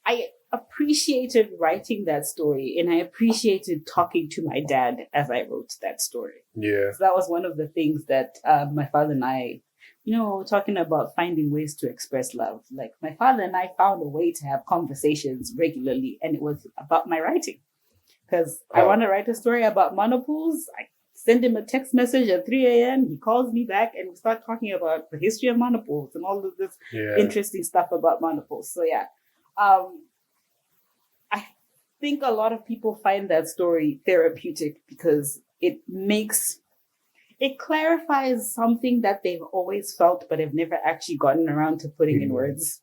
I appreciated writing that story and I appreciated talking to my dad as I wrote that story. Yeah. So that was one of the things that my father and I, talking about finding ways to express love. Like my father and I found a way to have conversations regularly and it was about my writing. Because I want to write a story about monopools. I send him a text message at 3 a.m. He calls me back and we start talking about the history of monopools and all of this interesting stuff about monopools. So I think a lot of people find that story therapeutic because it clarifies something that they've always felt but have never actually gotten around to putting in words.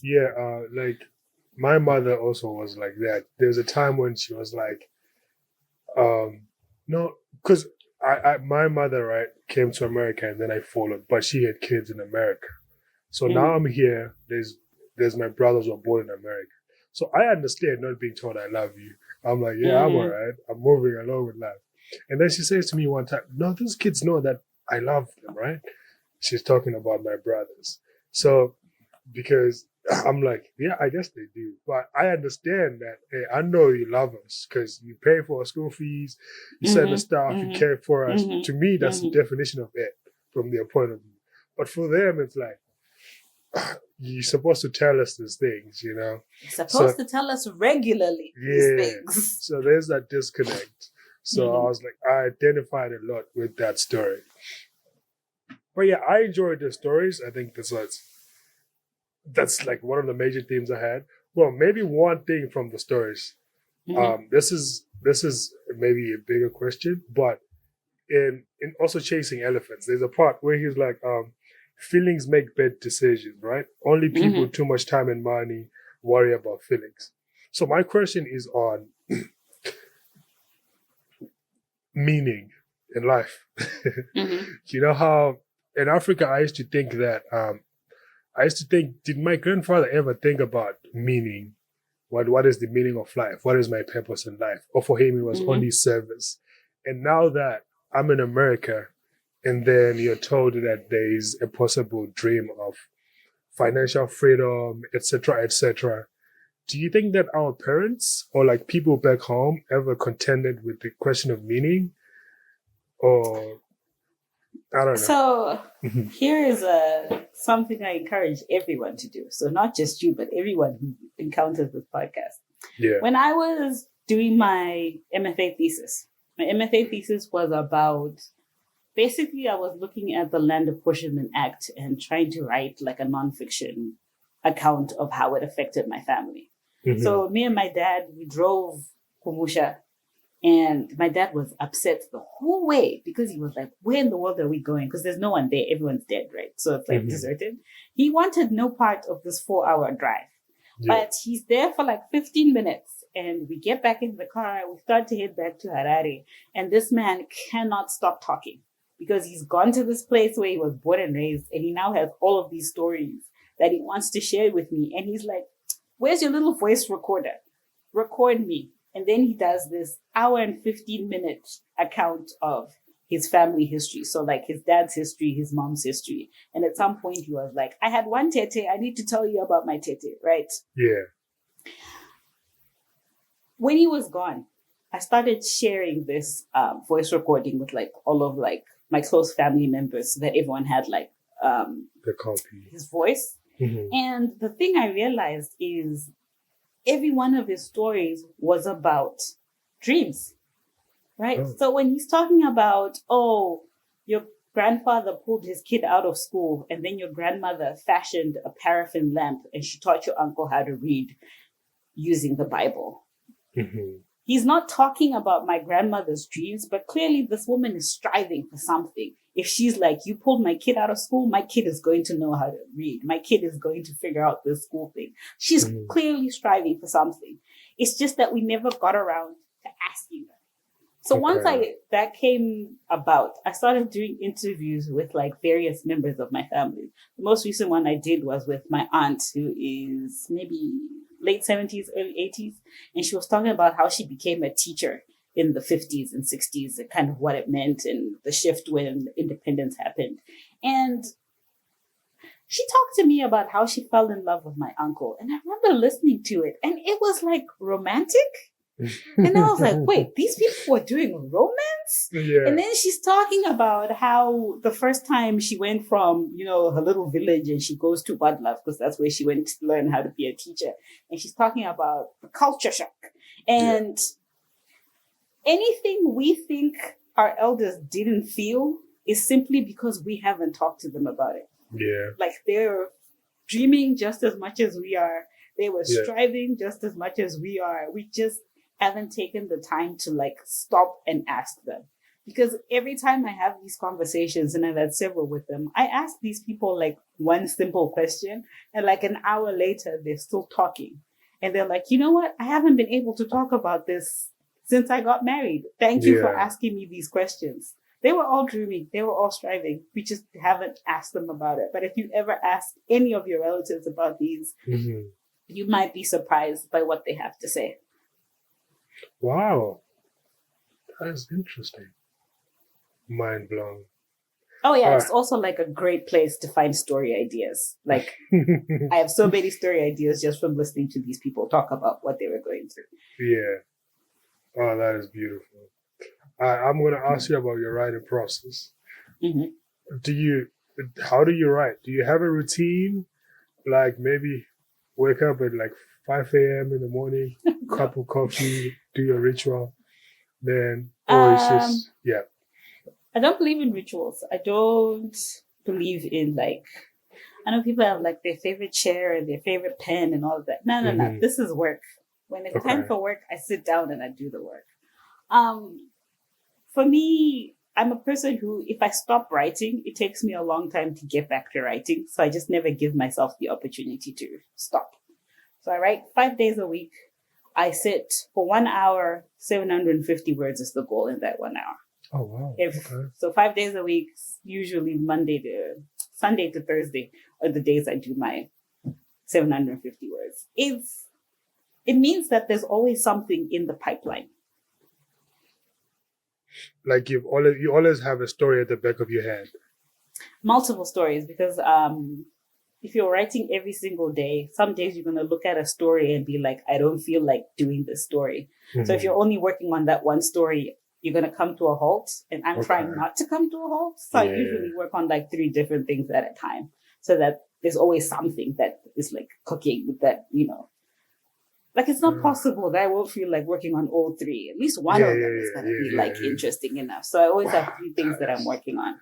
Yeah, like my mother also was like that. There's a time when she was like, no, because my mother, right, came to America and then I followed, but she had kids in America. So now I'm here. There's my brothers who were born in America. So I understand not being told I love you. I'm like, I'm all right. I'm moving along with life. And then she says to me one time, no, those kids know that I love them, right? She's talking about my brothers. So because I'm like, yeah, I guess they do. But I understand that, hey, I know you love us because you pay for our school fees, you send us stuff, you care for us. To me, that's the definition of it from their point of view. But for them, it's like, you're supposed to tell us these things, You're supposed to tell us regularly these things. So there's that disconnect. So I was like, I identified a lot with that story. But yeah, I enjoyed the stories. I think that's like one of the major themes I had. Well, maybe one thing from the stories. This is maybe a bigger question, but in also chasing elephants, there's a part where he's like, feelings make bad decisions, right? Only people with too much time and money worry about feelings. So my question is on meaning in life. You know how in Africa I used to think that did my grandfather ever think about meaning? What is the meaning of life? What is my purpose in life? Or for him, it was only service. And now that I'm in America, and then you're told that there is a possible dream of financial freedom, etc., etc. Do you think that our parents or like people back home ever contended with the question of meaning? Or I don't know. So here is something I encourage everyone to do. So not just you, but everyone who encounters this podcast. Yeah. When I was doing my MFA thesis was about, basically I was looking at the Land Apportionment Act and trying to write like a nonfiction account of how it affected my family. So me and my dad, we drove Kumusha. And my dad was upset the whole way because he was like, where in the world are we going? Because there's no one there. Everyone's dead, right? So it's like deserted. He wanted no part of this 4-hour drive. Yeah. But he's there for like 15 minutes. And we get back in the car. We start to head back to Harare. And this man cannot stop talking because he's gone to this place where he was born and raised. And he now has all of these stories that he wants to share with me. And he's like, where's your little voice recorder? Record me. And then he does this 1:15 account of his family history. So like his dad's history, his mom's history. And at some point he was like, I had one tete. I need to tell you about my tete, right? Yeah. When he was gone, I started sharing this voice recording with like all of like my close family members so that everyone had like the copy, his voice. And the thing I realized is every one of his stories was about dreams, right? Oh. So when he's talking about, oh, your grandfather pulled his kid out of school and then your grandmother fashioned a paraffin lamp and she taught your uncle how to read using the Bible. He's not talking about my grandmother's dreams, but clearly this woman is striving for something. If she's like, you pulled my kid out of school, my kid is going to know how to read. My kid is going to figure out this school thing. She's clearly striving for something. It's just that we never got around to asking her. So once that came about, I started doing interviews with like various members of my family. The most recent one I did was with my aunt, who is maybe late 70s, early 80s. And she was talking about how she became a teacher in the 50s and 60s and kind of what it meant and the shift when independence happened. And she talked to me about how she fell in love with my uncle. And I remember listening to it and it was like romantic. And I was like, wait, these people were doing romance? Yeah. And then she's talking about how the first time she went from, you know, her little village and she goes to Wadlove because that's where she went to learn how to be a teacher. And she's talking about the culture shock. And anything we think our elders didn't feel is simply because we haven't talked to them about it. Yeah. Like they're dreaming just as much as we are. They were striving just as much as we are. We just haven't taken the time to like stop and ask them. Because every time I have these conversations, and I've had several with them, I ask these people like one simple question, and like an hour later, they're still talking. And they're like, you know what? I haven't been able to talk about this since I got married. Thank you for asking me these questions. They were all dreaming. They were all striving. We just haven't asked them about it. But if you ever ask any of your relatives about these, you might be surprised by what they have to say. Wow. That is interesting. Mind blown. Oh, yeah. It's also like a great place to find story ideas. Like, I have so many story ideas just from listening to these people talk about what they were going through. Yeah. Oh, that is beautiful. I'm going to ask you about your writing process. How do you write? Do you have a routine? Like maybe wake up at like 5 a.m. in the morning, cup of coffee, do your ritual, then, or it's just, I don't believe in rituals. I don't believe in like, I know people have like their favorite chair and their favorite pen and all of that. No. This is work. When it's time for work, I sit down and I do the work. For me, I'm a person who, if I stop writing, it takes me a long time to get back to writing. So I just never give myself the opportunity to stop. So I write 5 days a week. I sit for 1 hour, 750 words is the goal in that 1 hour. Oh, wow. So 5 days a week, usually Sunday to Thursday are the days I do my 750 words. It means that there's always something in the pipeline. Like you always have a story at the back of your head. Multiple stories, because if you're writing every single day, some days you're going to look at a story and be like, I don't feel like doing this story. So if you're only working on that one story, you're going to come to a halt. And I'm trying not to come to a halt. So I usually work on like 3 different things at a time so that there's always something that is like cooking that, you know, like it's not possible that I won't feel like working on all 3. At least one of them is going to be like interesting enough. So I always have 3 things that I'm working on.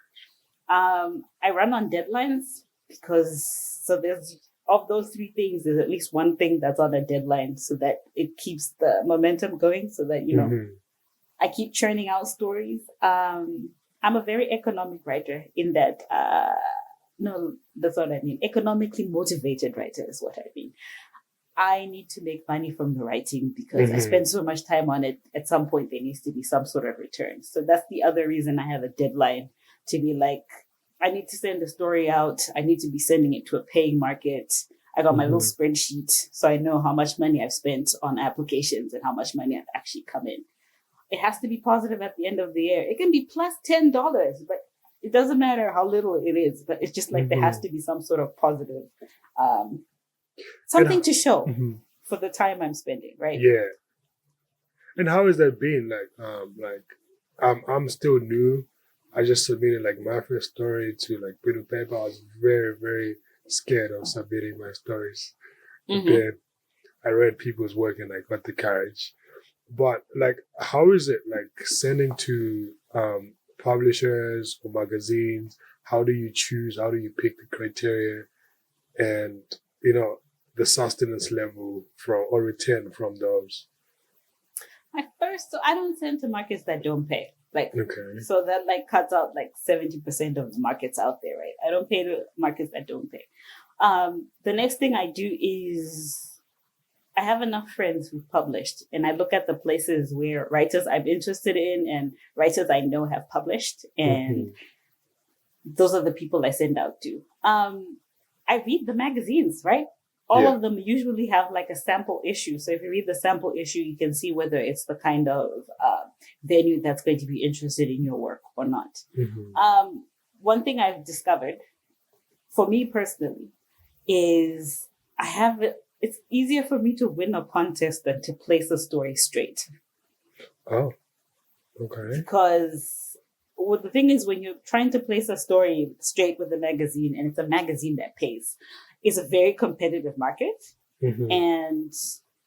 I run on deadlines because there's of those 3 things, there's at least one thing that's on a deadline so that it keeps the momentum going so that, you know, I keep churning out stories. I'm a very economic writer in that, no, that's what I mean. Economically motivated writer is what I mean. I need to make money from the writing because I spend so much time on it. At some point, there needs to be some sort of return. So that's the other reason I have a deadline to be like, I need to send the story out. I need to be sending it to a paying market. I got my little spreadsheet so I know how much money I've spent on applications and how much money I've actually come in. It has to be positive at the end of the year. It can be plus $10, but it doesn't matter how little it is. But it's just like there has to be some sort of positive, something to show for the time I'm spending, right? Yeah. And how has that been? I'm still new. I just submitted like my first story to like Put Paper. I was very, very scared of submitting my stories. But then I read people's work and I got the courage. But like, how is it like sending to publishers or magazines? How do you choose? How do you pick the criteria? And, the sustenance level or return from those? So I don't send to markets that don't pay. Okay. So that like cuts out like 70% of the markets out there, right? I don't pay to markets that don't pay. The next thing I do is I have enough friends who've published, and I look at the places where writers I'm interested in and writers I know have published, and those are the people I send out to. I read the magazines, right? All of them usually have like a sample issue. So if you read the sample issue, you can see whether it's the kind of venue that's going to be interested in your work or not. One thing I've discovered for me personally is it's easier for me to win a contest than to place a story straight. Oh, okay. Because the thing is, when you're trying to place a story straight with a magazine, and it's a magazine that pays, it's a very competitive market. And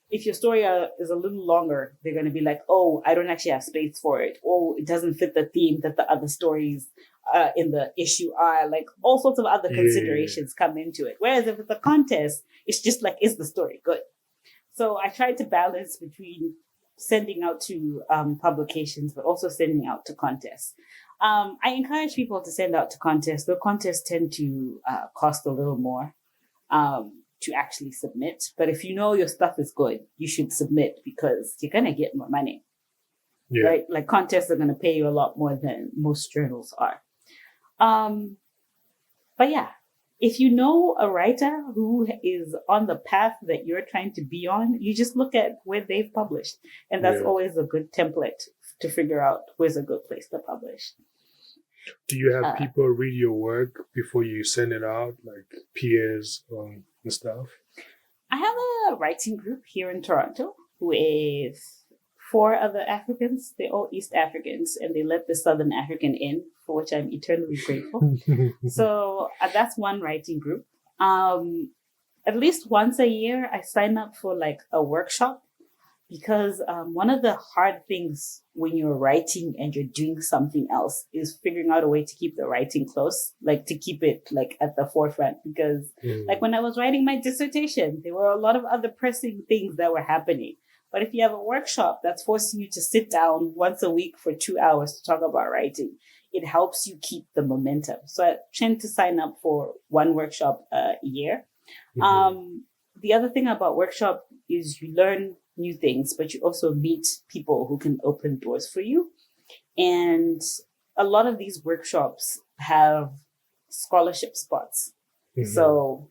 if your story is a little longer, they're going to be like, oh, I don't actually have space for it. Oh, it doesn't fit the theme that the other stories in the issue are. Like all sorts of other considerations come into it. Whereas if it's a contest, it's just like, is the story good? So I try to balance between sending out to publications, but also sending out to contests. I encourage people to send out to contests. The contests tend to cost a little more to actually submit. But if you know your stuff is good, you should submit because you're going to get more money. Right? Like contests are going to pay you a lot more than most journals are. But yeah, if you know a writer who is on the path that you're trying to be on, you just look at where they've published. And that's always a good template to figure out where's a good place to publish. Do you have people read your work before you send it out, like peers and stuff? I have a writing group here in Toronto with 4 other Africans. They're all East Africans, and they let the Southern African in, for which I'm eternally grateful. So that's one writing group. At least once a year, I sign up for like a workshop, because one of the hard things when you're writing and you're doing something else is figuring out a way to keep the writing close, like to keep it like at the forefront. Because like when I was writing my dissertation, there were a lot of other pressing things that were happening. But if you have a workshop that's forcing you to sit down once a week for 2 hours to talk about writing, it helps you keep the momentum. So I tend to sign up for one workshop a year. The other thing about workshop is you learn new things, but you also meet people who can open doors for you. And a lot of these workshops have scholarship spots. So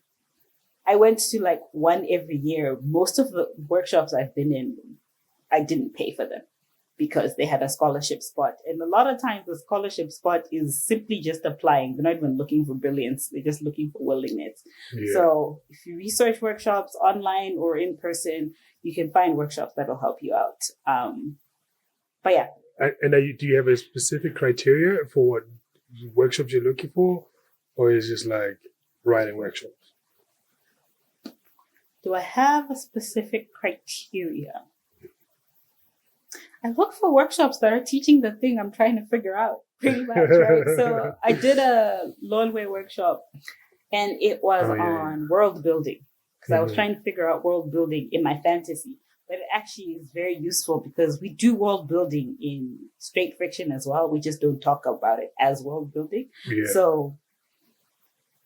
I went to like one every year. Most of the workshops I've been in, I didn't pay for them because they had a scholarship spot. And a lot of times the scholarship spot is simply just applying. They're not even looking for brilliance. They're just looking for willingness. So if you research workshops online or in person, you can find workshops that'll help you out. But yeah. And do you have a specific criteria for what workshops you're looking for? Or is it just like writing workshops? Do I have a specific criteria? I look for workshops that are teaching the thing I'm trying to figure out, pretty much, right? So I did a Lolwe workshop, and it was on world building, because I was trying to figure out world building in my fantasy. But it actually is very useful because we do world building in straight fiction as well. We just don't talk about it as world building. So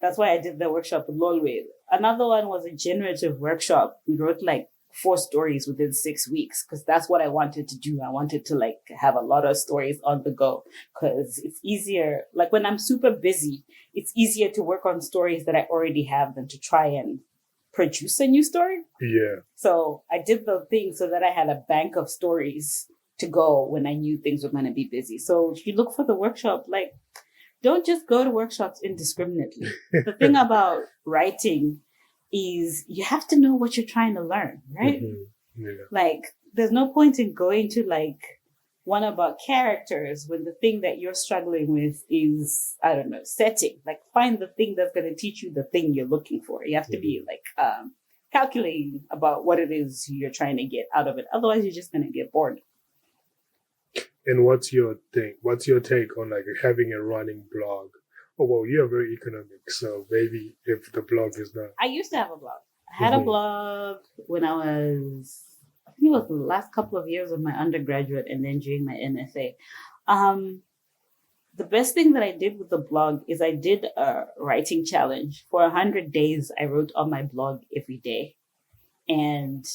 that's why I did the workshop with Lolwe. Another one was a generative workshop. We wrote like 4 stories within 6 weeks, because that's what I wanted to do. I wanted to like have a lot of stories on the go, because it's easier. Like when I'm super busy, it's easier to work on stories that I already have than to try and produce a new story. So I did the thing so that I had a bank of stories to go when I knew things were going to be busy. So if you look for the workshop, like, don't just go to workshops indiscriminately. The thing about writing is you have to know what you're trying to learn, right? Like there's no point in going to like one about characters when the thing that you're struggling with is, I don't know, setting. Like find the thing that's going to teach you the thing you're looking for. You have to be like calculating about what it is you're trying to get out of it. Otherwise, you're just going to get bored. And what's your thing? What's your take on like having a running blog? Oh, well, you're very economic, so maybe if the blog is not. I used to have a blog. I had a blog when I think it was the last couple of years of my undergraduate and then during my MFA. The best thing that I did with the blog is I did a writing challenge. For 100 days, I wrote on my blog every day. And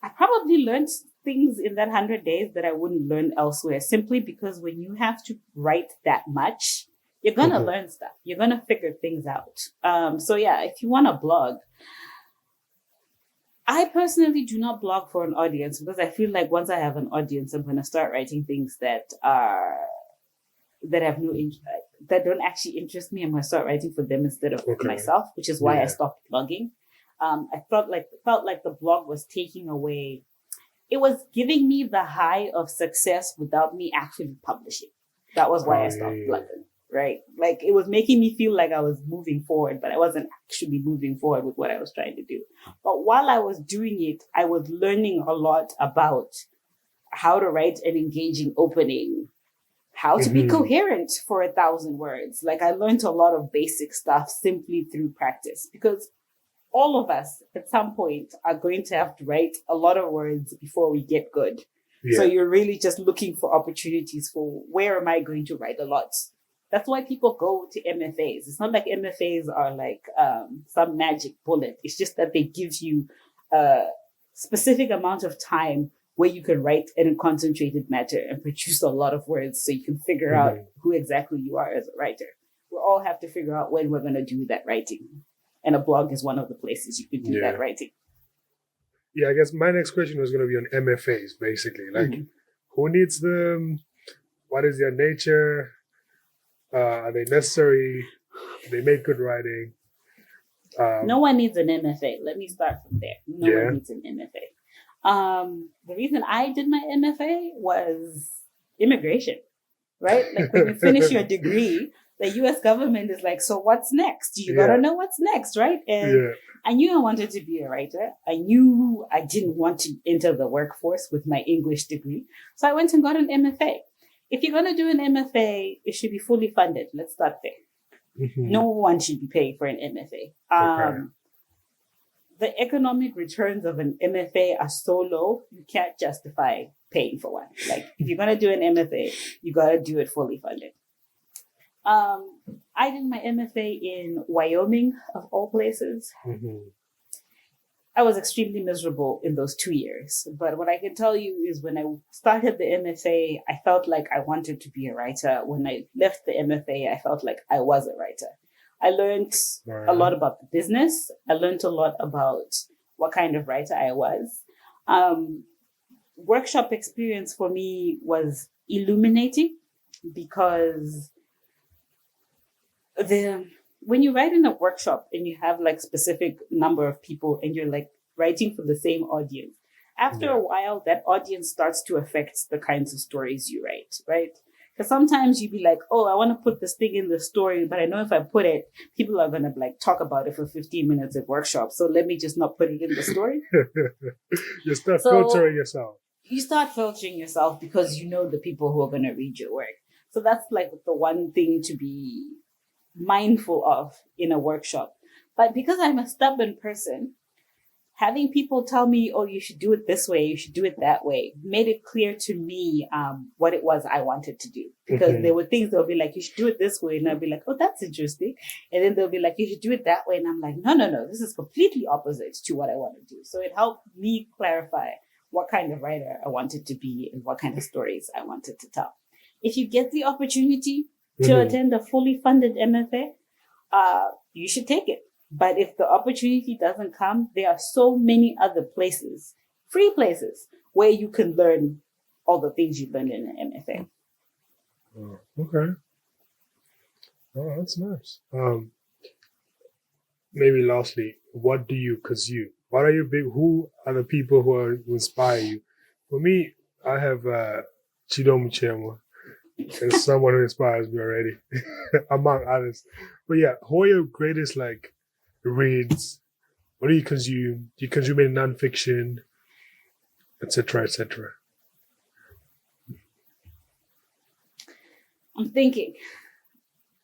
I probably learned things in that 100 days that I wouldn't learn elsewhere, simply because when you have to write that much, you're going to learn stuff. You're going to figure things out. So yeah, if you want to blog, I personally do not blog for an audience because I feel like once I have an audience, I'm going to start writing things that have no interest, that don't actually interest me. I'm going to start writing for them instead of myself, which is why I stopped blogging. I felt like the blog was taking away. It was giving me the high of success without me actually publishing. That was why I stopped blogging. Right? Like it was making me feel like I was moving forward, but I wasn't actually moving forward with what I was trying to do. But while I was doing it, I was learning a lot about how to write an engaging opening, how to be coherent for 1,000 words. Like I learned a lot of basic stuff simply through practice, because all of us at some point are going to have to write a lot of words before we get good. Yeah. So you're really just looking for opportunities for where am I going to write a lot? That's why people go to MFAs. It's not like MFAs are like some magic bullet. It's just that they give you a specific amount of time where you can write in a concentrated matter and produce a lot of words so you can figure out who exactly you are as a writer. We all have to figure out when we're going to do that writing. And a blog is one of the places you can do that writing. Yeah, I guess my next question was going to be on MFAs, basically. Like, who needs them? What is their nature? Are they necessary? Do they make good writing? No one needs an MFA. Let me start from there. No one needs an MFA. The reason I did my MFA was immigration, right? Like when you finish your degree, the US government is like, so what's next? You got to know what's next, right? And I knew I wanted to be a writer. I knew I didn't want to enter the workforce with my English degree. So I went and got an MFA. If you're going to do an MFA, it should be fully funded. Let's start there. No one should be paying for an MFA. The economic returns of an MFA are so low, you can't justify paying for one. Like, if you're going to do an MFA, you got to do it fully funded. I did my MFA in Wyoming, of all places. I was extremely miserable in those 2 years. But what I can tell you is when I started the MFA, I felt like I wanted to be a writer. When I left the MFA, I felt like I was a writer. I learned a lot about the business. I learned a lot about what kind of writer I was. Workshop experience for me was illuminating because when you write in a workshop and you have like specific number of people and you're like writing for the same audience, after a while, that audience starts to affect the kinds of stories you write, right? Because sometimes you'd be like, oh, I want to put this thing in the story, but I know if I put it, people are going to like talk about it for 15 minutes at workshop. So let me just not put it in the story. You start filtering yourself. You start filtering yourself because you know the people who are going to read your work. So that's like the one thing to be mindful of in a workshop. But because I'm a stubborn person, having people tell me, oh, you should do it this way, you should do it that way, made it clear to me what it was I wanted to do. Because there were things they'll be like, you should do it this way. And I'll be like, oh, that's interesting. And then they'll be like, you should do it that way. And I'm like, no, this is completely opposite to what I want to do. So it helped me clarify what kind of writer I wanted to be and what kind of stories I wanted to tell. If you get the opportunity to attend a fully funded MFA, you should take it. But if the opportunity doesn't come, there are so many other places, free places, where you can learn all the things you learned in an MFA. Oh, okay. Oh, that's nice. Maybe lastly, what do you, because you What are your who are the people who inspire you? For me, I have Chido Muchemwa. It's someone who inspires me already, among others. But yeah, who are your greatest like reads? What do you consume? Do you consume any nonfiction, etc., etc.? I'm thinking.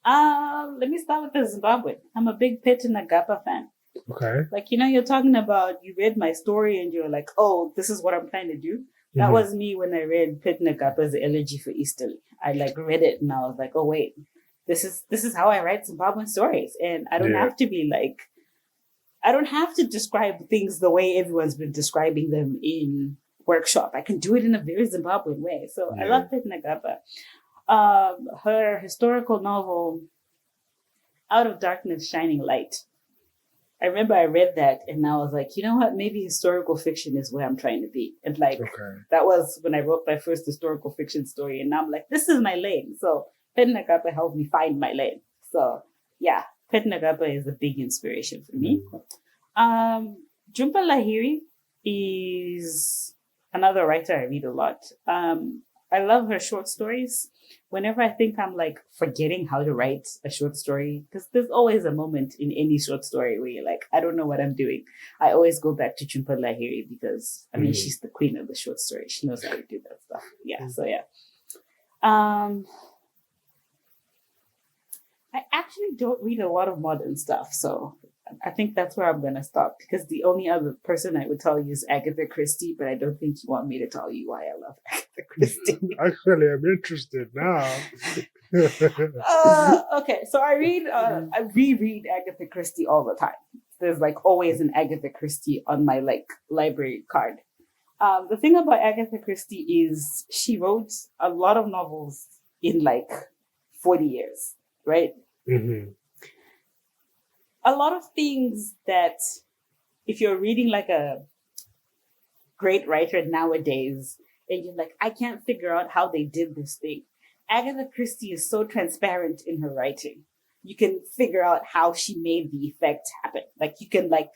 Let me start with the Zimbabwe. I'm a big Pet Nagapa fan. Okay. Like, you're talking about, you read my story and you're like, oh, this is what I'm trying to do. That was me when I read Pet Nagapa's Elegy for Easterly. I like read it and I was like, oh wait, this is how I write Zimbabwean stories. And I don't have to be like, I don't have to describe things the way everyone's been describing them in workshop. I can do it in a very Zimbabwean way. So I love Pet Nagapa. Her historical novel, Out of Darkness, Shining Light. I remember I read that and I was like, you know what? Maybe historical fiction is where I'm trying to be. And like, that was when I wrote my first historical fiction story. And now I'm like, this is my lane. So Pet Nagapa helped me find my lane. So yeah, Pet Nagapa is a big inspiration for me. Jhumpa Lahiri is another writer I read a lot. I love her short stories. Whenever I think I'm like forgetting how to write a short story, because there's always a moment in any short story where you're like, I don't know what I'm doing. I always go back to Jhumpa Lahiri because I mean, she's the queen of the short story. She knows how to do that stuff. Yeah. So yeah. I actually don't read a lot of modern stuff. So I think that's where I'm going to stop because the only other person I would tell you is Agatha Christie, but I don't think you want me to tell you why I love Agatha Christie. Actually, I'm interested now. Okay, so I reread Agatha Christie all the time. There's like always an Agatha Christie on my like library card. The thing about Agatha Christie is she wrote a lot of novels in like 40 years, right? A lot of things that if you're reading like a great writer nowadays and you're like, I can't figure out how they did this thing. Agatha Christie is so transparent in her writing. You can figure out how she made the effect happen. Like you can like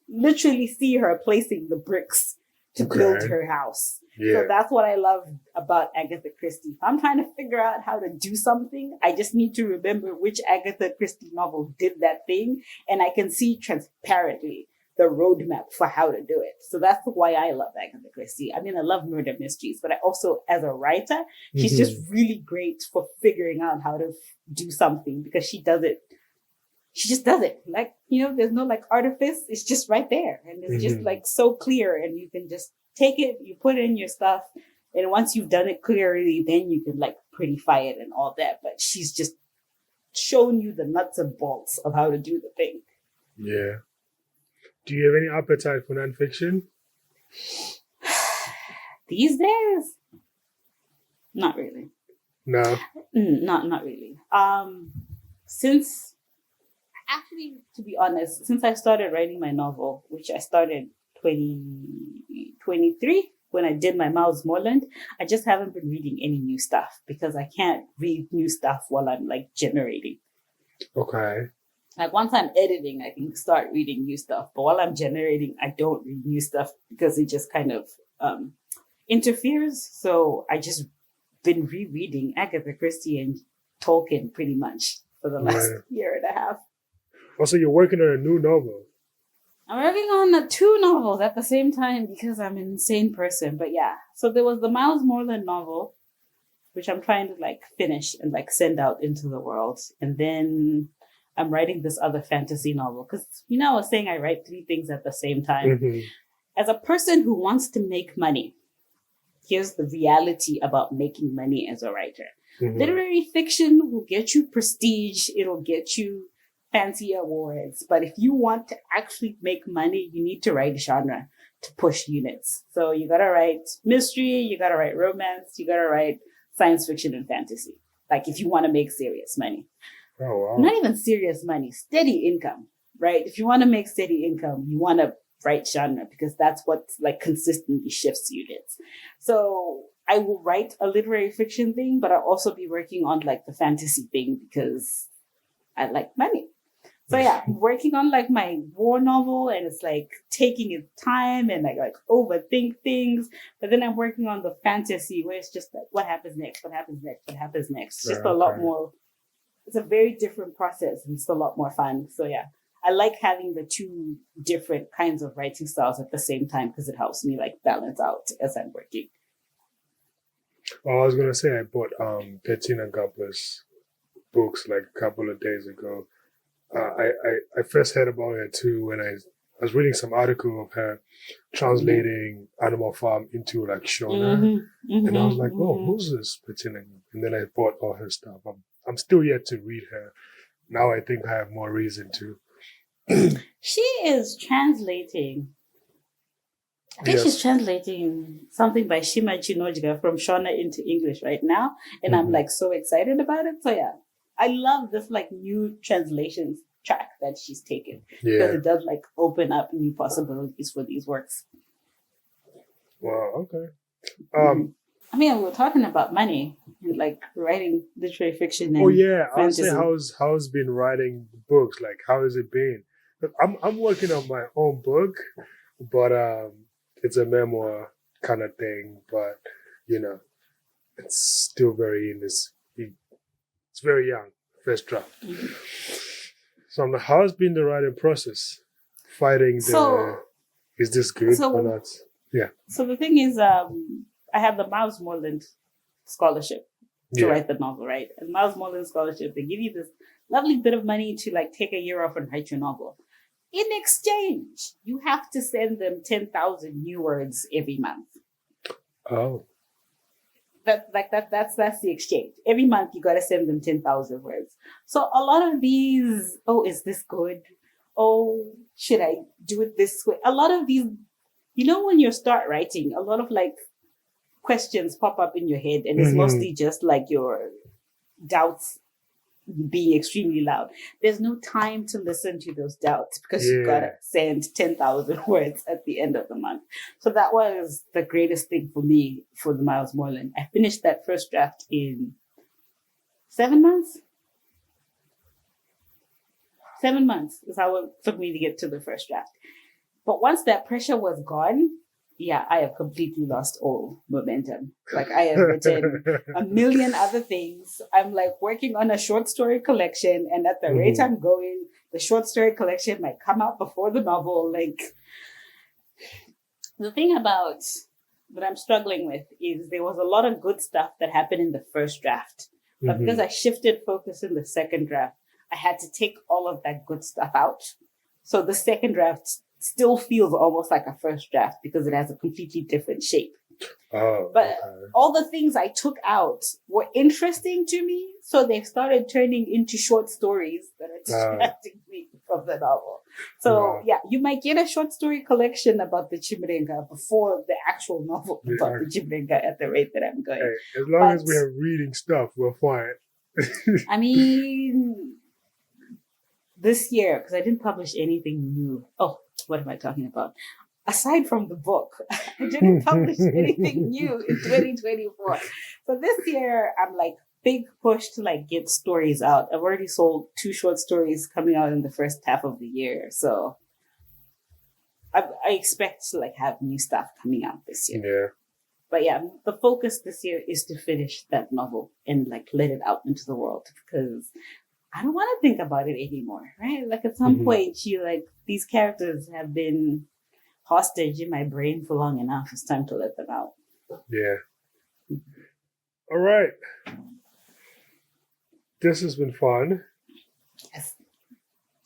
literally see her placing the bricks to build her house. So that's what I love about Agatha Christie. If I'm trying to figure out how to do something, I just need to remember which Agatha Christie novel did that thing. And I can see transparently the roadmap for how to do it. So that's why I love Agatha Christie. I mean, I love murder mysteries, but I also, as a writer, she's just really great for figuring out how to do something because she does it. She just does it. Like, there's no like artifice. It's just right there. And it's just like so clear. And you can just take it, you put in your stuff. And once you've done it clearly, then you can like prettify it and all that. But she's just shown you the nuts and bolts of how to do the thing. Yeah. Do you have any appetite for nonfiction? These days? Not really. No. Not really. To be honest, since I started writing my novel, which I started 2023 when I did my Miles Moreland, I just haven't been reading any new stuff because I can't read new stuff while I'm like generating. Okay. Like once I'm editing, I can start reading new stuff. But while I'm generating, I don't read new stuff because it just kind of interferes. So I just been rereading Agatha Christie and Tolkien pretty much for the last year and a half. Also, you're working on a new novel. I'm working on 2 novels at the same time because I'm an insane person. But yeah, so there was the Miles Moreland novel, which I'm trying to like finish and like send out into the world. And then I'm writing this other fantasy novel because, I was saying I write 3 things at the same time. As a person who wants to make money, here's the reality about making money as a writer. Literary fiction will get you prestige. It'll get you fancy awards. But if you want to actually make money, you need to write genre to push units. So you got to write mystery, you got to write romance, you got to write science fiction and fantasy. Like if you want to make serious money. Oh, wow. Not even serious money, steady income, right? If you want to make steady income, you want to write genre because that's what like consistently shifts units. So I will write a literary fiction thing, but I'll also be working on like the fantasy thing because I like money. So yeah, I'm working on like my war novel, and it's like taking its time and like overthink things. But then I'm working on the fantasy where it's just like, what happens next? What happens next? What happens next? It's just a lot more. It's a very different process, and it's a lot more fun. So yeah, I like having the two different kinds of writing styles at the same time because it helps me like balance out as I'm working. Well, I was gonna say I bought 13 and Couples books like a couple of days ago. I first heard about her too when I was reading some article of her translating Animal Farm into like Shona, and I was like, "Oh, who's this Bettina?" And then I bought all her stuff. I'm still yet to read her. Now I think I have more reason to. She is translating. I think she's translating something by Shima Chinojga from Shona into English right now, and I'm like so excited about it. So yeah, I love this like new translations track that she's taken because it does like open up new possibilities for these works. Wow. Okay. I mean, we were talking about money and like writing literary fiction. And I would say how's been writing books? Like, how has it been? I'm working on my own book, but it's a memoir kind of thing. But it's still very it's very young, first draft. So how's been the writing process? Is this good or not? Yeah. So the thing is, I have the Miles Moreland Scholarship to write the novel, right? And Miles Moreland Scholarship, they give you this lovely bit of money to like take a year off and write your novel. In exchange, you have to send them 10,000 new words every month. Oh. That's the exchange. Every month you gotta send them 10,000 words. So a lot of these, is this good? Oh, should I do it this way? A lot of these, when you start writing, a lot of like questions pop up in your head, and it's mostly just like your doubts being extremely loud. There's no time to listen to those doubts because you gotta send 10,000 words at the end of the month. So that was the greatest thing for me for the Miles Moreland. I finished that first draft in 7 months. 7 months is how it took me to get to the first draft. But once that pressure was gone, I have completely lost all momentum. Like I have written a million other things. I'm like working on a short story collection, and at the rate I'm going, the short story collection might come out before the novel. Like the thing about that I'm struggling with is there was a lot of good stuff that happened in the first draft, but because I shifted focus in the second draft, I had to take all of that good stuff out. So the second draft still feels almost like a first draft because it has a completely different shape. But all the things I took out were interesting to me, so they started turning into short stories that are distracting me from the novel. So you might get a short story collection about the Chimrenga before the actual novel about the Chimrenga at the rate that I'm going. Hey, as long as we are reading stuff, we're fine. I mean, this year, because I didn't publish anything new. Oh, what am I talking about? Aside from the book, I didn't publish anything new in 2024. So this year, I'm like big push to like get stories out. I've already sold 2 short stories coming out in the first half of the year. So I expect to like have new stuff coming out this year. Yeah. But the focus this year is to finish that novel and like let it out into the world, because I don't want to think about it anymore, right? Like at some point, these characters have been hostage in my brain for long enough. It's time to let them out. Yeah. All right. This has been fun. Yes.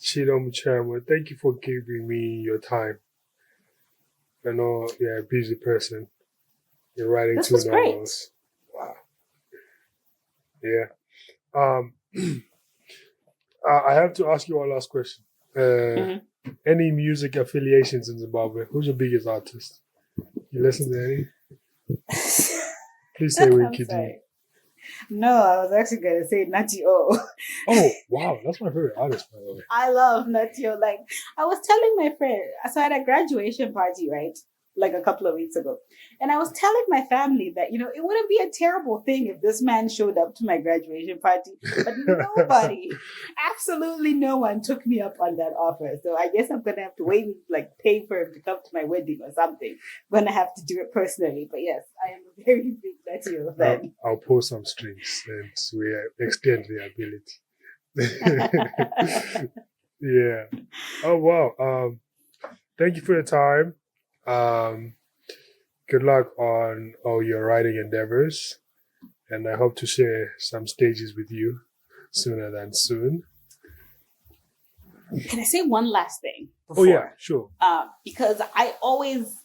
Chido Muchemwa, thank you for giving me your time. I know you're a busy person. You're writing 2 novels. Great. Wow. Yeah. I have to ask you one last question. Any music affiliations in Zimbabwe? Who's your biggest artist? You listen to any? Please say Wikidi. No, I was actually going to say Nutty. Oh, wow. That's my favorite artist, by the way. I love Nutty. Like, I was telling my friend, so I had a graduation party, right? like a couple of weeks ago. And I was telling my family that, it wouldn't be a terrible thing if this man showed up to my graduation party. But nobody, absolutely no one took me up on that offer. So I guess I'm going to have to wait and like pay for him to come to my wedding or something. I'm going to have to do it personally. But yes, I am a very big Nutty fan. I'll pull some strings and we extend the ability. Yeah. Oh, wow. Thank you for your time. Good luck on all your writing endeavors, and I hope to share some stages with you sooner than soon. Can I say one last thing before? Oh yeah, sure. Because I'm always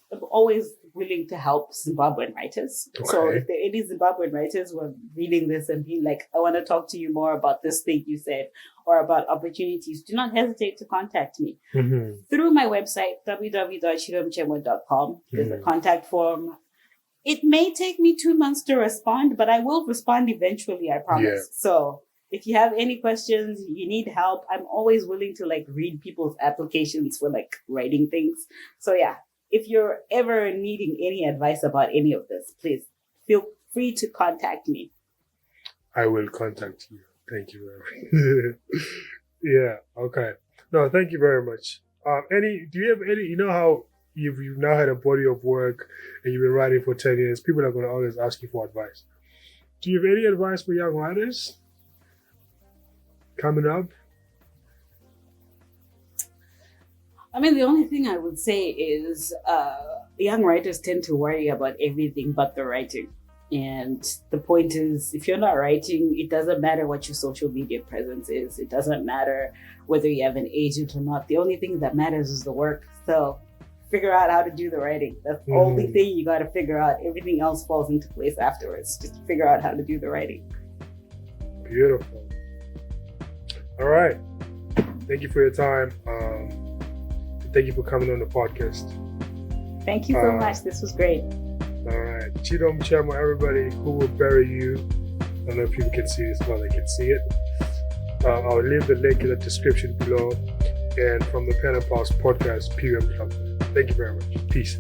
willing to help Zimbabwean writers. Okay. So if there are any Zimbabwean writers who are reading this and being like, I want to talk to you more about this thing you said or about opportunities, do not hesitate to contact me. Mm-hmm. Through my website, www.chidomuchemwa.com. There's a contact form. It may take me 2 months to respond, but I will respond eventually, I promise. Yeah. So if you have any questions, you need help, I'm always willing to like read people's applications for like writing things. So yeah, if you're ever needing any advice about any of this, please feel free to contact me. I will contact you. Thank you very much. Yeah, okay. No, thank you very much. Do you have any, how you've now had a body of work and you've been writing for 10 years, people are going to always ask you for advice. Do you have any advice for young writers coming up? I mean, the only thing I would say is young writers tend to worry about everything but the writing. And the point is, if you're not writing, it doesn't matter what your social media presence is. It doesn't matter whether you have an agent or not. The only thing that matters is the work. So figure out how to do the writing. That's the only thing you got to figure out. Everything else falls into place afterwards. Just figure out how to do the writing. Beautiful. All right. Thank you for your time. Thank you for coming on the podcast. Thank you so much. This was great. All right. Chido Muchemwa, everybody. Who will bury you? I don't know if people can see this. Well, they can see it. I'll leave the link in the description below. And from the Pen and Pulse podcast, PM Club. Thank you very much. Peace.